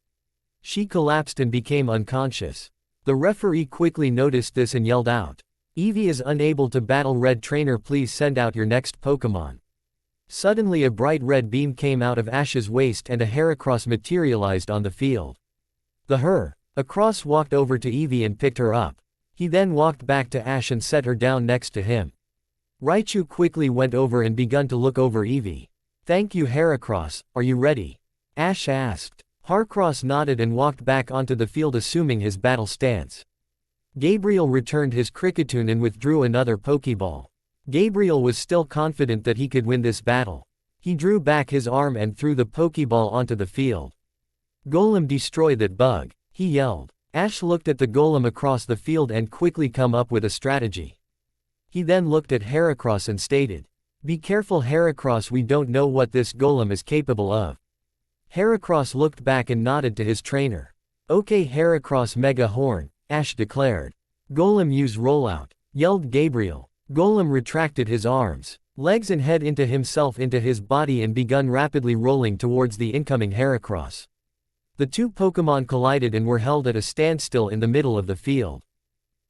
She collapsed and became unconscious. The referee quickly noticed this and yelled out, "Eevee is unable to battle. Red trainer, please send out your next Pokémon." Suddenly a bright red beam came out of Ash's waist and a Heracross materialized on the field. The Heracross walked over to Eevee and picked her up. He then walked back to Ash and set her down next to him. Raichu quickly went over and begun to look over Eevee. "Thank you, Heracross, are you ready?" Ash asked. Heracross nodded and walked back onto the field assuming his battle stance. Gabriel returned his Cricketune and withdrew another Pokeball. Gabriel was still confident that he could win this battle. He drew back his arm and threw the Pokeball onto the field. "Golem, destroy that bug," he yelled. Ash looked at the Golem across the field and quickly come up with a strategy. He then looked at Heracross and stated, "Be careful Heracross, we don't know what this Golem is capable of." Heracross looked back and nodded to his trainer. "Okay Heracross, Mega Horn," Ash declared. "Golem, use rollout," yelled Gabriel. Golem retracted his arms, legs and head into his body and begun rapidly rolling towards the incoming Heracross. The two Pokémon collided and were held at a standstill in the middle of the field.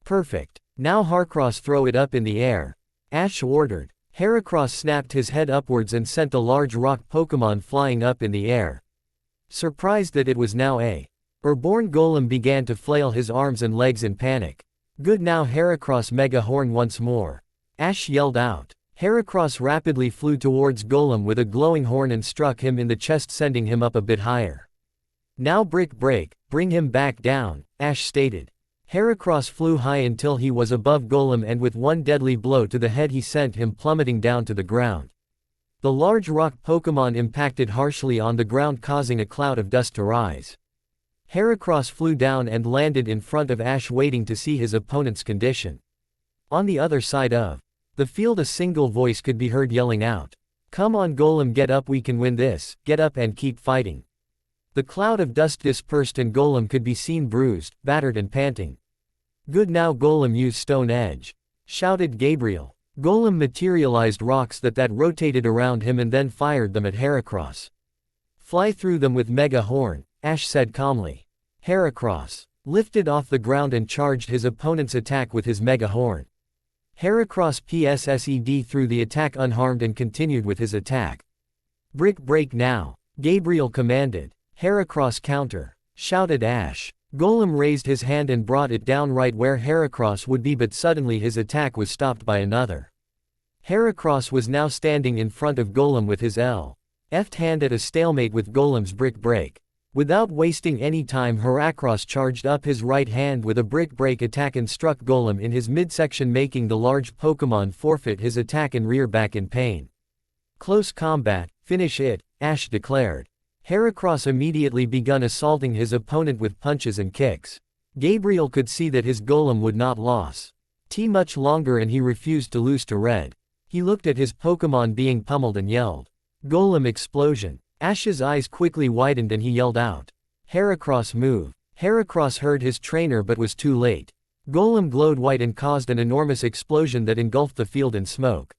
"Perfect. Now Heracross, throw it up in the air," Ash ordered. Heracross snapped his head upwards and sent the large rock Pokémon flying up in the air. Surprised that it was now a airborne Golem began to flail his arms and legs in panic. "Good, now Heracross, Mega Horn once more," Ash yelled out. Heracross rapidly flew towards Golem with a glowing horn and struck him in the chest, sending him up a bit higher. "Now Brick Break, bring him back down," Ash stated. Heracross flew high until he was above Golem and with one deadly blow to the head he sent him plummeting down to the ground. The large rock Pokémon impacted harshly on the ground, causing a cloud of dust to rise. Heracross flew down and landed in front of Ash, waiting to see his opponent's condition. On the other side of the field, a single voice could be heard yelling out, "Come on Golem, get up, we can win this, get up and keep fighting." The cloud of dust dispersed and Golem could be seen bruised, battered and panting. "Good, now Golem, use Stone Edge," shouted Gabriel. Golem materialized rocks that rotated around him and then fired them at Heracross. "Fly through them with Mega Horn," Ash said calmly. Heracross lifted off the ground and charged his opponent's attack with his Mega Horn. Heracross PSSED through the attack unharmed and continued with his attack. "Brick Break now," Gabriel commanded. "Heracross counter," shouted Ash. Golem raised his hand and brought it down right where Heracross would be, but suddenly his attack was stopped by another. Heracross was now standing in front of Golem with his left hand at a stalemate with Golem's Brick Break. Without wasting any time, Heracross charged up his right hand with a Brick Break attack and struck Golem in his midsection, making the large Pokémon forfeit his attack and rear back in pain. "Close combat, finish it," Ash declared. Heracross immediately begun assaulting his opponent with punches and kicks. Gabriel could see that his Golem would not last much longer and he refused to lose to Red. He looked at his Pokémon being pummeled and yelled, "Golem explosion." Ash's eyes quickly widened and he yelled out, "Heracross, move." Heracross heard his trainer but was too late. Golem glowed white and caused an enormous explosion that engulfed the field in smoke.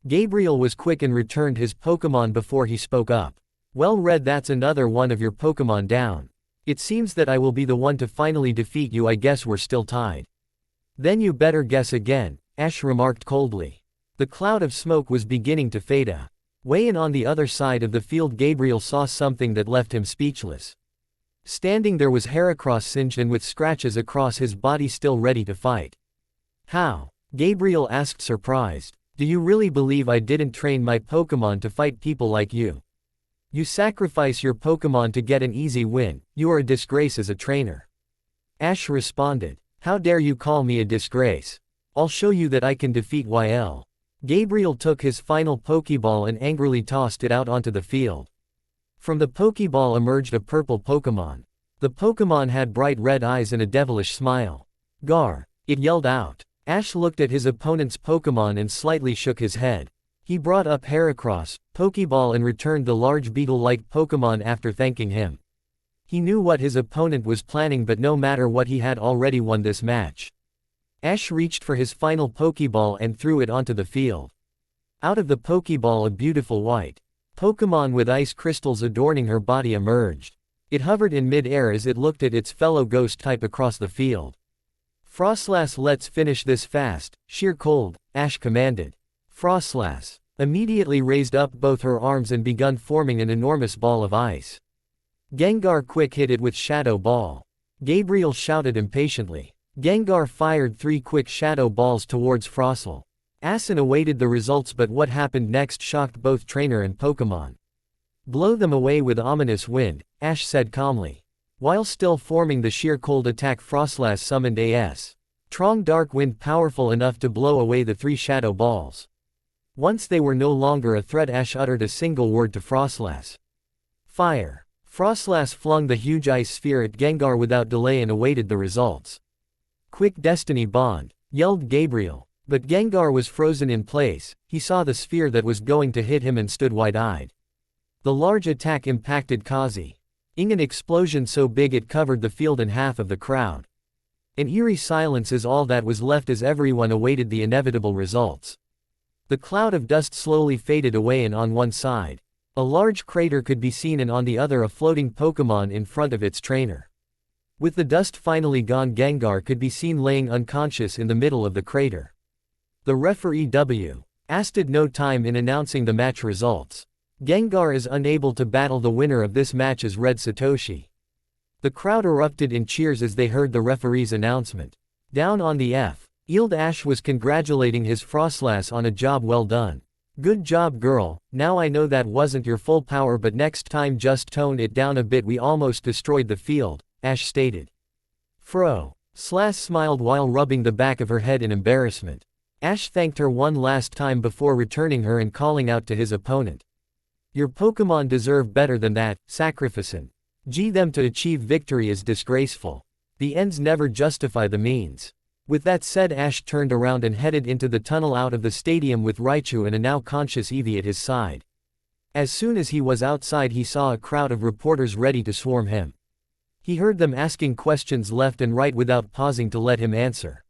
Gabriel was quick and returned his Pokémon before he spoke up. "Well Red, that's another one of your Pokémon down. It seems that I will be the one to finally defeat you. I guess we're still tied." "Then you better guess again," Ash remarked coldly. The cloud of smoke was beginning to fade away, and on the other side of the field Gabriel saw something that left him speechless. Standing there was Heracross, singed and with scratches across his body, still ready to fight. "How?" Gabriel asked, surprised. "Do you really believe I didn't train my Pokémon to fight people like you? You sacrifice your Pokémon to get an easy win. You are a disgrace as a trainer." Ash responded, "How dare you call me a disgrace? I'll show you that I can defeat YL." Gabriel took his final Pokeball and angrily tossed it out onto the field. From the Pokeball emerged a purple Pokémon. The Pokémon had bright red eyes and a devilish smile. "Gar!" it yelled out. Ash looked at his opponent's Pokémon and slightly shook his head. He brought up Heracross' Pokeball and returned the large beetle-like Pokémon after thanking him. He knew what his opponent was planning, but no matter what, he had already won this match. Ash reached for his final Pokeball and threw it onto the field. Out of the Pokeball a beautiful white Pokémon with ice crystals adorning her body emerged. It hovered in mid-air as it looked at its fellow ghost type across the field. "Frostlass, let's finish this fast, sheer cold," Ash commanded. Frostlass immediately raised up both her arms and begun forming an enormous ball of ice. "Gengar, quick, hit it with Shadow Ball," Gabriel shouted impatiently. Gengar fired 3 quick Shadow Balls towards Frostle. Asin awaited the results, but what happened next shocked both trainer and Pokémon. Blow them away with ominous wind, Ash said calmly. While still forming the sheer cold attack, Frostlass summoned a strong dark wind powerful enough to blow away the 3 shadow balls. Once they were no longer a threat, Ash uttered a single word to Frostlass. Fire! Frostlass flung the huge ice sphere at Gengar without delay and awaited the results. Quick Destiny Bond! Yelled Gabriel. But Gengar was frozen in place. He saw the sphere that was going to hit him and stood wide-eyed. The large attack impacted Kazi. An explosion so big it covered the field and half of the crowd. An eerie silence is all that was left as everyone awaited the inevitable results. The cloud of dust slowly faded away, and on one side, a large crater could be seen, and on the other a floating Pokémon in front of its trainer. With the dust finally gone, Gengar could be seen laying unconscious in the middle of the crater. The referee wasted no time in announcing the match results. Gengar is unable to battle. The winner of this match is Red Satoshi. The crowd erupted in cheers as they heard the referee's announcement. Down on the field, Ash was congratulating his Frostlass on a job well done. Good job, girl. Now I know that wasn't your full power, but next time just tone it down a bit. We almost destroyed the field, Ash stated. Frostlass smiled while rubbing the back of her head in embarrassment. Ash thanked her one last time before returning her and calling out to his opponent. Your Pokémon deserve better than that, sacrificing them to achieve victory is disgraceful. The ends never justify the means. With that said, Ash turned around and headed into the tunnel out of the stadium with Raichu and a now conscious Eevee at his side. As soon as he was outside, he saw a crowd of reporters ready to swarm him. He heard them asking questions left and right without pausing to let him answer.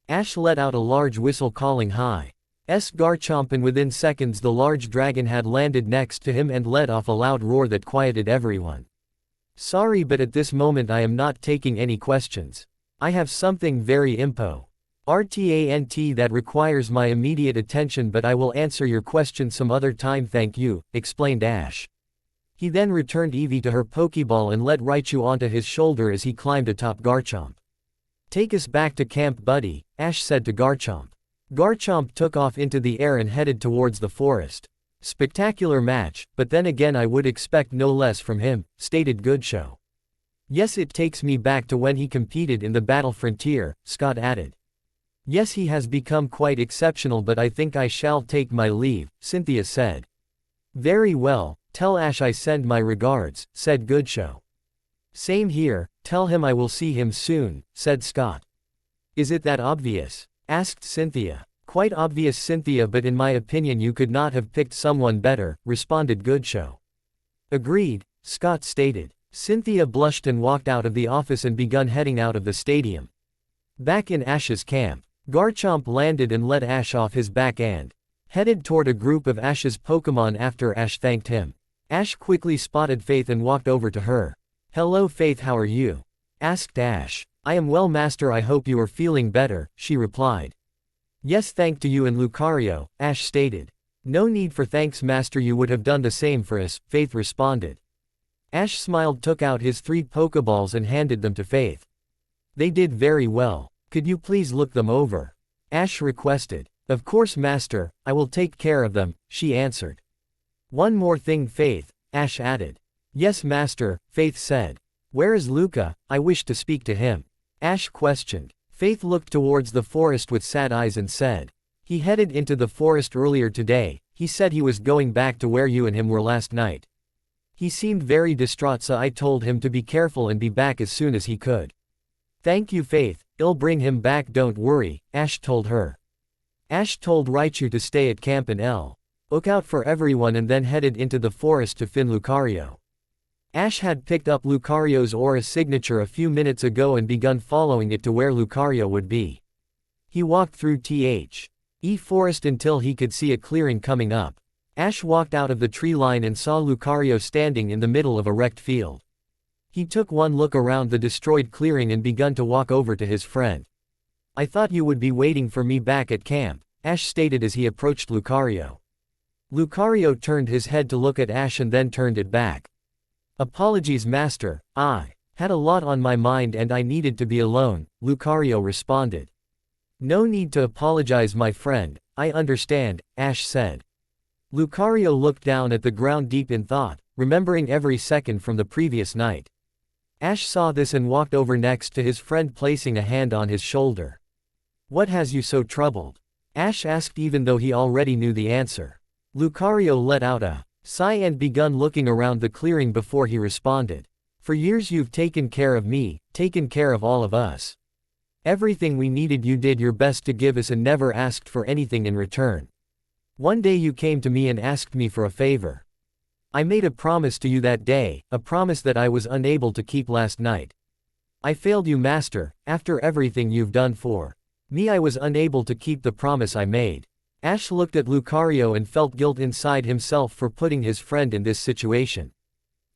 Ash let out a large whistle calling hi. Garchomp, and within seconds the large dragon had landed next to him and let off a loud roar that quieted everyone. Sorry, but at this moment I am not taking any questions. I have something very important that requires my immediate attention, but I will answer your question some other time, thank you, explained Ash. He then returned Eevee to her Pokeball and let Raichu onto his shoulder as he climbed atop Garchomp. Take us back to camp, buddy, Ash said to Garchomp. Garchomp took off into the air and headed towards the forest. Spectacular match, but then again I would expect no less from him, stated Goodshow. Yes, it takes me back to when he competed in the Battle Frontier, Scott added. Yes, he has become quite exceptional, but I think I shall take my leave, Cynthia said. Very well, tell Ash I send my regards, said Goodshow. Same here, tell him I will see him soon, said Scott. Is it that obvious? Asked Cynthia. Quite obvious, Cynthia, but in my opinion you could not have picked someone better, responded Goodshow. Agreed, Scott stated. Cynthia blushed and walked out of the office and begun heading out of the stadium. Back in Ash's camp, Garchomp landed and let Ash off his back and headed toward a group of Ash's Pokémon after Ash thanked him. Ash quickly spotted Faith and walked over to her. Hello Faith, how are you? Asked Ash. I am well, Master, I hope you are feeling better, she replied. Yes, thank to you and Lucario, Ash stated. No need for thanks, Master, you would have done the same for us, Faith responded. Ash smiled, took out his 3 Pokeballs and handed them to Faith. They did very well. Could you please look them over? Ash requested. Of course, Master, I will take care of them, she answered. One more thing, Faith, Ash added. Yes, Master, Faith said. Where is Luca? I wish to speak to him. Ash questioned. Faith looked towards the forest with sad eyes and said. He headed into the forest earlier today. He said he was going back to where you and him were last night. He seemed very distraught, so I told him to be careful and be back as soon as he could. Thank you, Faith, I'll bring him back, don't worry, Ash told her. Ash told Raichu to stay at camp and look out for everyone, and then headed into the forest to find Lucario. Ash had picked up Lucario's aura signature a few minutes ago and begun following it to where Lucario would be. He walked through the forest until he could see a clearing coming up. Ash walked out of the tree line and saw Lucario standing in the middle of a wrecked field. He took one look around the destroyed clearing and begun to walk over to his friend. I thought you would be waiting for me back at camp, Ash stated as he approached Lucario. Lucario turned his head to look at Ash and then turned it back. Apologies, Master, I had a lot on my mind and I needed to be alone, Lucario responded. No need to apologize, my friend, I understand, Ash said. Lucario looked down at the ground deep in thought. remembering every second from the previous night. Ash saw this and walked over next to his friend, placing a hand on his shoulder. "What has you so troubled?" Ash asked, even though he already knew the answer. Lucario let out a sigh and begun looking around the clearing before he responded. "For years you've taken care of me, taken care of all of us. Everything we needed you did your best to give us and never asked for anything in return. One day you came to me and asked me for a favor. I made a promise to you that day, a promise that I was unable to keep last night. I failed you, Master. After everything you've done for me, I was unable to keep the promise I made." Ash looked at Lucario and felt guilt inside himself for putting his friend in this situation.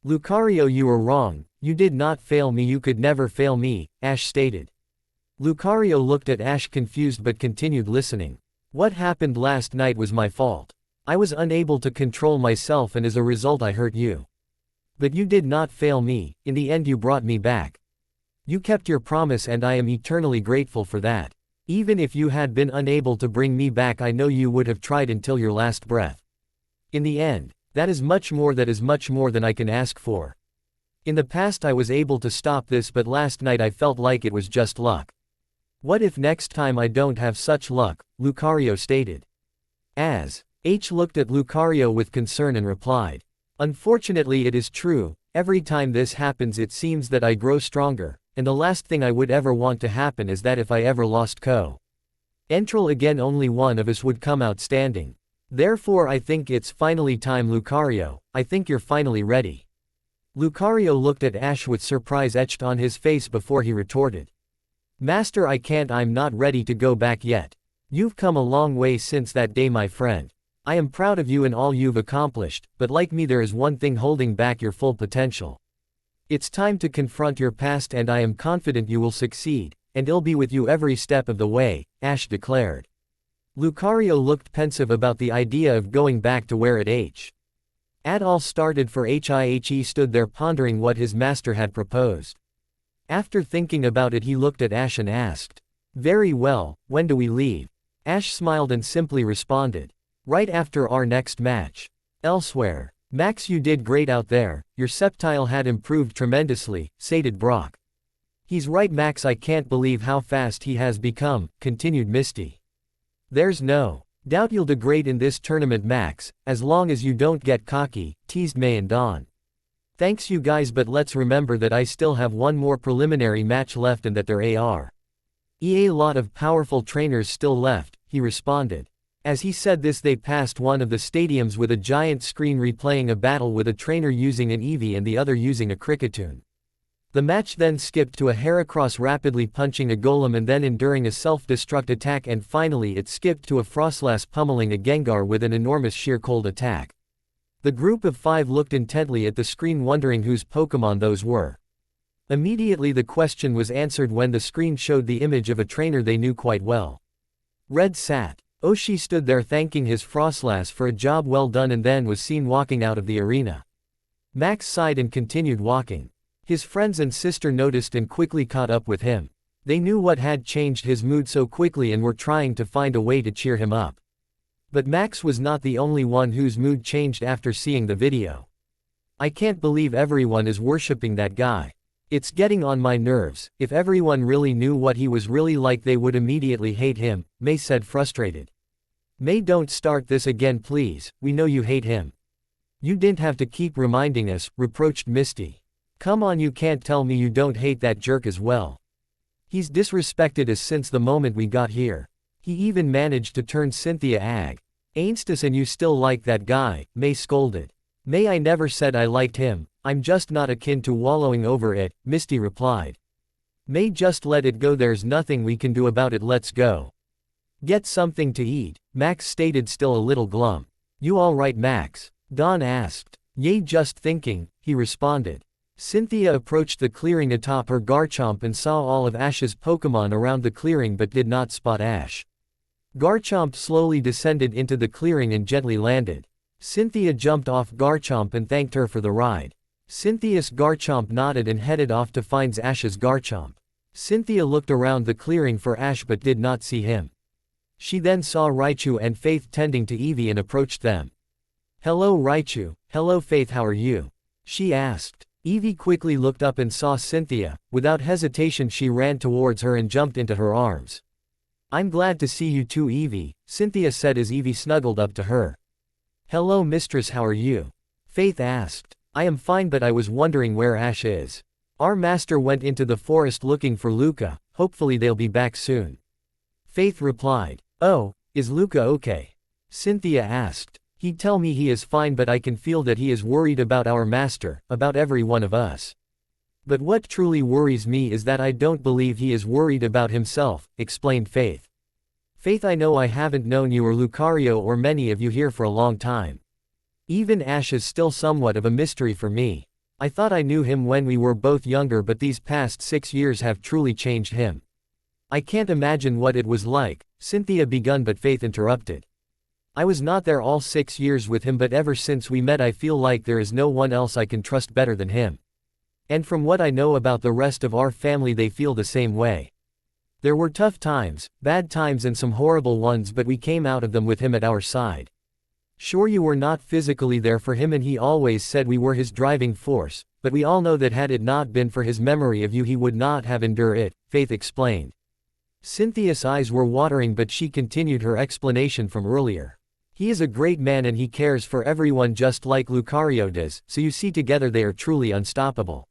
"Lucario, you were wrong. You did not fail me. You could never fail me," Ash stated. Lucario looked at Ash confused but continued listening. "What happened last night was my fault. I was unable to control myself and as a result I hurt you. But you did not fail me. In the end you brought me back. You kept your promise and I am eternally grateful for that. Even if you had been unable to bring me back, I know you would have tried until your last breath. In the end, that is much more than I can ask for. In the past I was able to stop this, but last night I felt like it was just luck. What if next time I don't have such luck?" Lucario stated. As H looked at Lucario with concern and replied, "Unfortunately it is true, every time this happens it seems that I grow stronger, and the last thing I would ever want to happen is that if I ever lost control again only one of us would come out standing. Therefore I think it's finally time, Lucario. I think you're finally ready." Lucario looked at Ash with surprise etched on his face before he retorted. "Master, I'm not ready to go back yet. You've come a long way since that day, my friend. I am proud of you and all you've accomplished, but like me there is one thing holding back your full potential. It's time to confront your past and I am confident you will succeed, and I'll be with you every step of the way," Ash declared. Lucario looked pensive about the idea of going back to where it all started for him. He stood there pondering what his master had proposed. After thinking about it he looked at Ash and asked, "Very well, when do we leave?" Ash smiled and simply responded, "Right after our next match." Elsewhere, "Max, you did great out there, your Sceptile had improved tremendously," stated Brock. "He's right, Max, I can't believe how fast he has become," continued Misty. "There's no doubt you'll do great in this tournament, Max, as long as you don't get cocky," teased May and Dawn. "Thanks you guys, but let's remember that I still have one more preliminary match left and that there are a lot of powerful trainers still left," he responded. As he said this they passed one of the stadiums with a giant screen replaying a battle with a trainer using an Eevee and the other using a Cricketune. The match then skipped to a Heracross rapidly punching a Golem and then enduring a self-destruct attack, and finally it skipped to a Frostlass pummeling a Gengar with an enormous sheer cold attack. The group of 5 looked intently at the screen wondering whose Pokémon those were. Immediately the question was answered when the screen showed the image of a trainer they knew quite well. Red sat. Oshi stood there thanking his Frostlass for a job well done and then was seen walking out of the arena. Max sighed and continued walking. His friends and sister noticed and quickly caught up with him. They knew what had changed his mood so quickly and were trying to find a way to cheer him up. But Max was not the only one whose mood changed after seeing the video. "I can't believe everyone is worshipping that guy. It's getting on my nerves. If everyone really knew what he was really like they would immediately hate him," May said, frustrated. "May, don't start this again please, we know you hate him." "You didn't have to keep reminding us," reproached Misty. "Come on, you can't tell me you don't hate that jerk as well. He's disrespected us since the moment we got here. He even managed to turn Cynthia against us and you still like that guy," May scolded. "May, I never said I liked him, I'm just not akin to wallowing over it," Misty replied. "May, just let it go, there's nothing we can do about it, let's go get something to eat," Max stated, still a little glum. "You alright, Max?" Dawn asked. "Yay, just thinking," he responded. Cynthia approached the clearing atop her Garchomp and saw all of Ash's Pokémon around the clearing but did not spot Ash. Garchomp slowly descended into the clearing and gently landed. Cynthia jumped off Garchomp and thanked her for the ride. Cynthia's Garchomp nodded and headed off to find Ash's Garchomp. Cynthia looked around the clearing for Ash but did not see him. She then saw Raichu and Faith tending to Eevee and approached them. Hello Raichu, hello Faith, how are you? She asked. Evie quickly looked up and saw Cynthia. Without hesitation she ran towards her and jumped into her arms. I'm glad to see you too Evie, Cynthia said as Evie snuggled up to her. Hello mistress, how are you? Faith asked. I am fine, but I was wondering where Ash is. Our master went into the forest looking for Luca, hopefully they'll be back soon. Faith replied. Oh, is Luca okay? Cynthia asked. He'd tell me he is fine, but I can feel that he is worried about our master, about every one of us. But what truly worries me is that I don't believe he is worried about himself, explained Faith. Faith, I know I haven't known you or Lucario or many of you here for a long time. Even Ash is still somewhat of a mystery for me. I thought I knew him when we were both younger, but these past 6 years have truly changed him. I can't imagine what it was like, Cynthia begun, but Faith interrupted. I was not there all 6 years with him, but ever since we met I feel like there is no one else I can trust better than him. And from what I know about the rest of our family, they feel the same way. There were tough times, bad times and some horrible ones, but we came out of them with him at our side. Sure, you were not physically there for him and he always said we were his driving force, but we all know that had it not been for his memory of you he would not have endured it, Faith explained. Cynthia's eyes were watering, but she continued her explanation from earlier. He is a great man and he cares for everyone just like Lucario does, so you see together they are truly unstoppable.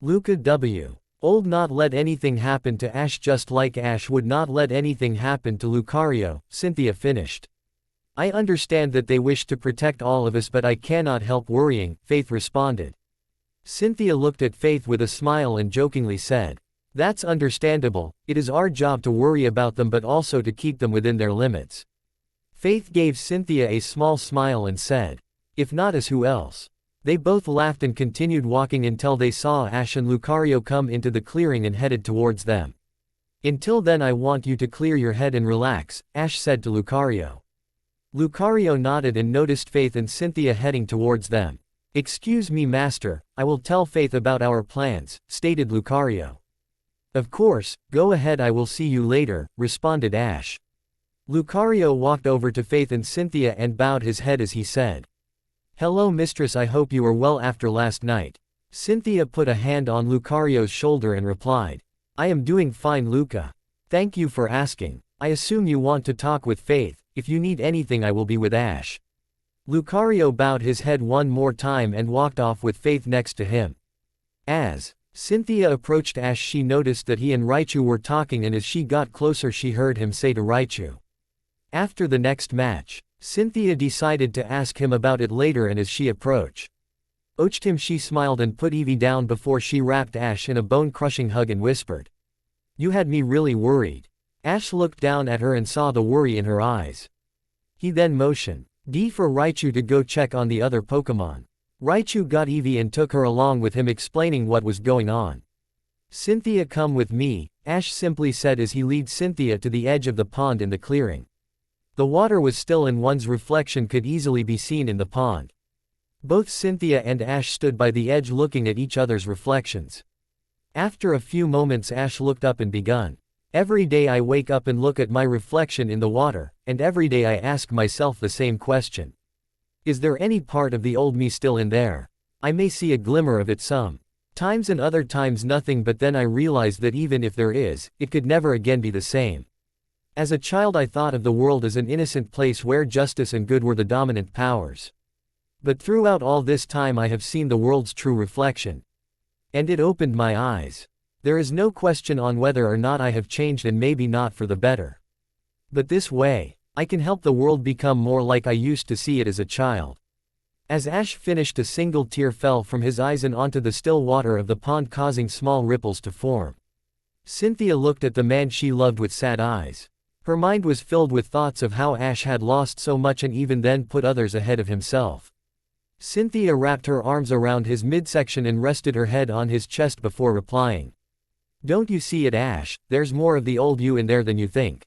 Luca W. Old not let anything happen to Ash, just like Ash would not let anything happen to Lucario, Cynthia finished. I understand that they wish to protect all of us, but I cannot help worrying, Faith responded. Cynthia looked at Faith with a smile and jokingly said, that's understandable, it is our job to worry about them but also to keep them within their limits. Faith gave Cynthia a small smile and said, if not us, who else? They both laughed and continued walking until they saw Ash and Lucario come into the clearing and headed towards them. Until then I want you to clear your head and relax, Ash said to Lucario. Lucario nodded and noticed Faith and Cynthia heading towards them. Excuse me master, I will tell Faith about our plans, stated Lucario. Of course, go ahead, I will see you later, responded Ash. Lucario walked over to Faith and Cynthia and bowed his head as he said, hello mistress, I hope you are well after last night. Cynthia put a hand on Lucario's shoulder and replied, I am doing fine Luca. Thank you for asking. I assume you want to talk with Faith. If you need anything I will be with Ash. Lucario bowed his head one more time and walked off with Faith next to him. As Cynthia approached Ash she noticed that he and Raichu were talking, and as she got closer she heard him say to Raichu. After the next match, Cynthia decided to ask him about it later, and as she approached him she smiled and put Evie down before she wrapped Ash in a bone-crushing hug and whispered, you had me really worried. Ash looked down at her and saw the worry in her eyes. He then motioned for Raichu to go check on the other Pokemon. Raichu got Evie and took her along with him, explaining what was going on. Cynthia, come with me, Ash simply said as he led Cynthia to the edge of the pond in the clearing. The water was still and one's reflection could easily be seen in the pond. Both Cynthia and Ash stood by the edge looking at each other's reflections. After a few moments Ash looked up and begun. Every day I wake up and look at my reflection in the water, and every day I ask myself the same question. Is there any part of the old me still in there? I may see a glimmer of it some times and other times nothing, but then I realize that even if there is, it could never again be the same. As a child I thought of the world as an innocent place where justice and good were the dominant powers. But throughout all this time I have seen the world's true reflection. And it opened my eyes. There is no question on whether or not I have changed, and maybe not for the better. But this way, I can help the world become more like I used to see it as a child. As Ash finished, a single tear fell from his eyes and onto the still water of the pond, causing small ripples to form. Cynthia looked at the man she loved with sad eyes. Her mind was filled with thoughts of how Ash had lost so much and even then put others ahead of himself. Cynthia wrapped her arms around his midsection and rested her head on his chest before replying. Don't you see it, Ash? There's more of the old you in there than you think.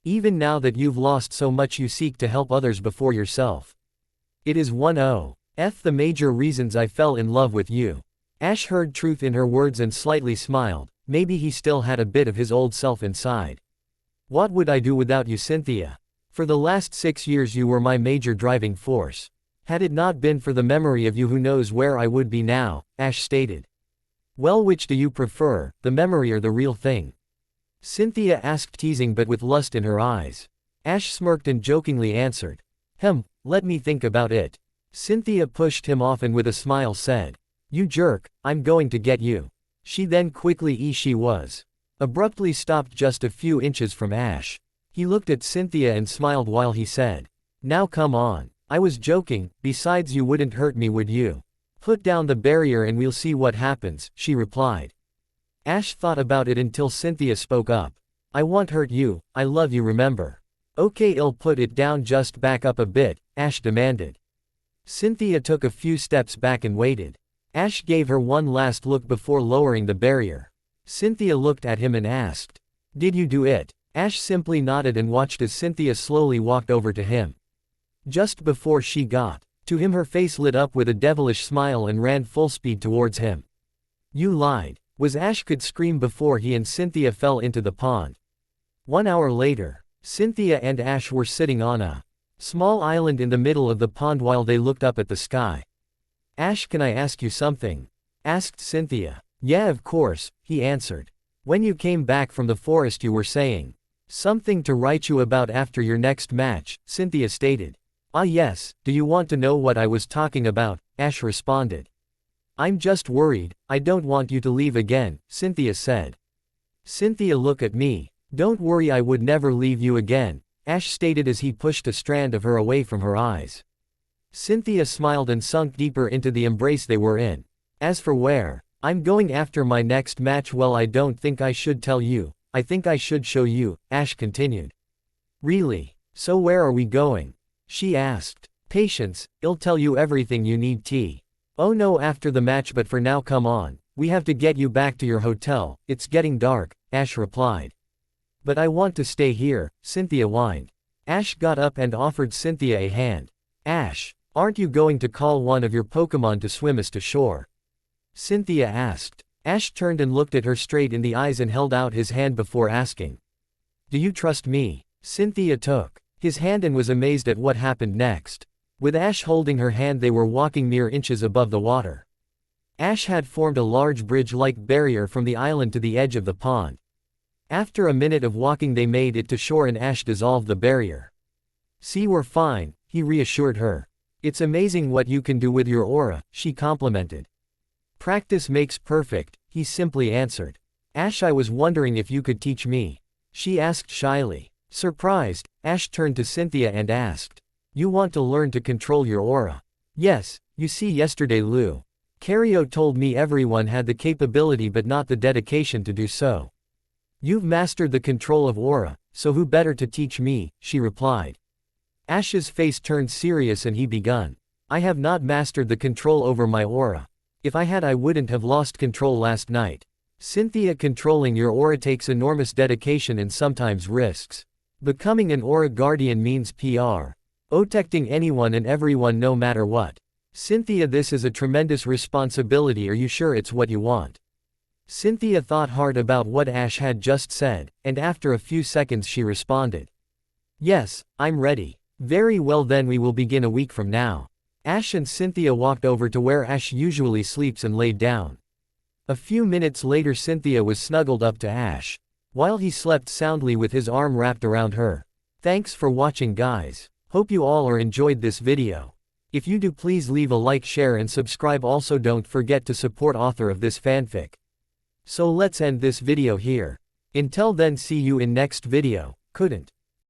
Even now that you've lost so much, you seek to help others before yourself. It is one of the major reasons I fell in love with you. Ash heard truth in her words and slightly smiled. Maybe he still had a bit of his old self inside. What would I do without you, Cynthia? For the last 6 years you were my major driving force. Had it not been for the memory of you, who knows where I would be now, Ash stated. Well, which do you prefer, the memory or the real thing? Cynthia asked, teasing but with lust in her eyes. Ash smirked and jokingly answered. Let me think about it. Cynthia pushed him off and with a smile said. You jerk, I'm going to get you. She then quickly she was. Abruptly stopped just a few inches from Ash. He looked at Cynthia and smiled while he said. Now come on. I was joking, besides you wouldn't hurt me, would you? Put down the barrier and we'll see what happens, she replied. Ash thought about it until Cynthia spoke up. I won't hurt you, I love you, remember? Okay, I'll put it down, just back up a bit, Ash demanded. Cynthia took a few steps back and waited. Ash gave her one last look before lowering the barrier. Cynthia looked at him and asked. Did you do it? Ash simply nodded and watched as Cynthia slowly walked over to him. Just before she got to him, her face lit up with a devilish smile and ran full speed towards him. You lied, was Ash could scream before he and Cynthia fell into the pond. 1 hour later, Cynthia and Ash were sitting on a small island in the middle of the pond while they looked up at the sky. Ash, can I ask you something? Asked Cynthia. Yeah, of course, he answered. When you came back from the forest you were saying something to write you about after your next match, Cynthia stated. Ah yes, do you want to know what I was talking about? Ash responded. I'm just worried, I don't want you to leave again, Cynthia said. Cynthia, look at me. Don't worry, I would never leave you again, Ash stated as he pushed a strand of her away from her eyes. Cynthia smiled and sunk deeper into the embrace they were in. As for where I'm going after my next match, well, I don't think I should tell you, I think I should show you, Ash continued. Really? So where are we going? She asked. Patience, I'll tell you everything you need. Oh no, after the match, but for now come on, we have to get you back to your hotel, it's getting dark, Ash replied. But I want to stay here, Cynthia whined. Ash got up and offered Cynthia a hand. Ash, aren't you going to call one of your Pokemon to swim us to shore? Cynthia asked. Ash turned and looked at her straight in the eyes and held out his hand before asking. Do you trust me? Cynthia took his hand and was amazed at what happened next. With Ash holding her hand, they were walking mere inches above the water. Ash had formed a large bridge-like barrier from the island to the edge of the pond. After a minute of walking they made it to shore and Ash dissolved the barrier. See, we're fine, he reassured her. It's amazing what you can do with your aura, she complimented. Practice makes perfect, he simply answered. Ash, I was wondering if you could teach me, she asked shyly. Surprised, Ash turned to Cynthia and asked. You want to learn to control your aura? Yes, you see, yesterday Lou Cario told me everyone had the capability but not the dedication to do so. You've mastered the control of aura, so who better to teach me, she replied. Ash's face turned serious and he begun. I have not mastered the control over my aura. If I had, I wouldn't have lost control last night. Cynthia, controlling your aura takes enormous dedication and sometimes risks. Becoming an aura guardian means protecting anyone and everyone no matter what. Cynthia, this is a tremendous responsibility. Are you sure it's what you want? Cynthia thought hard about what Ash had just said, and after a few seconds she responded. Yes, I'm ready. Very well, then we will begin a week from now. Ash and Cynthia walked over to where Ash usually sleeps and laid down. A few minutes later Cynthia was snuggled up to Ash, while he slept soundly with his arm wrapped around her. Thanks for watching, guys. Hope you all are enjoyed this video. If you do, please leave a like, share and subscribe. Also don't forget to support author of this fanfic. So let's end this video here. Until then, see you in next video. Couldn't.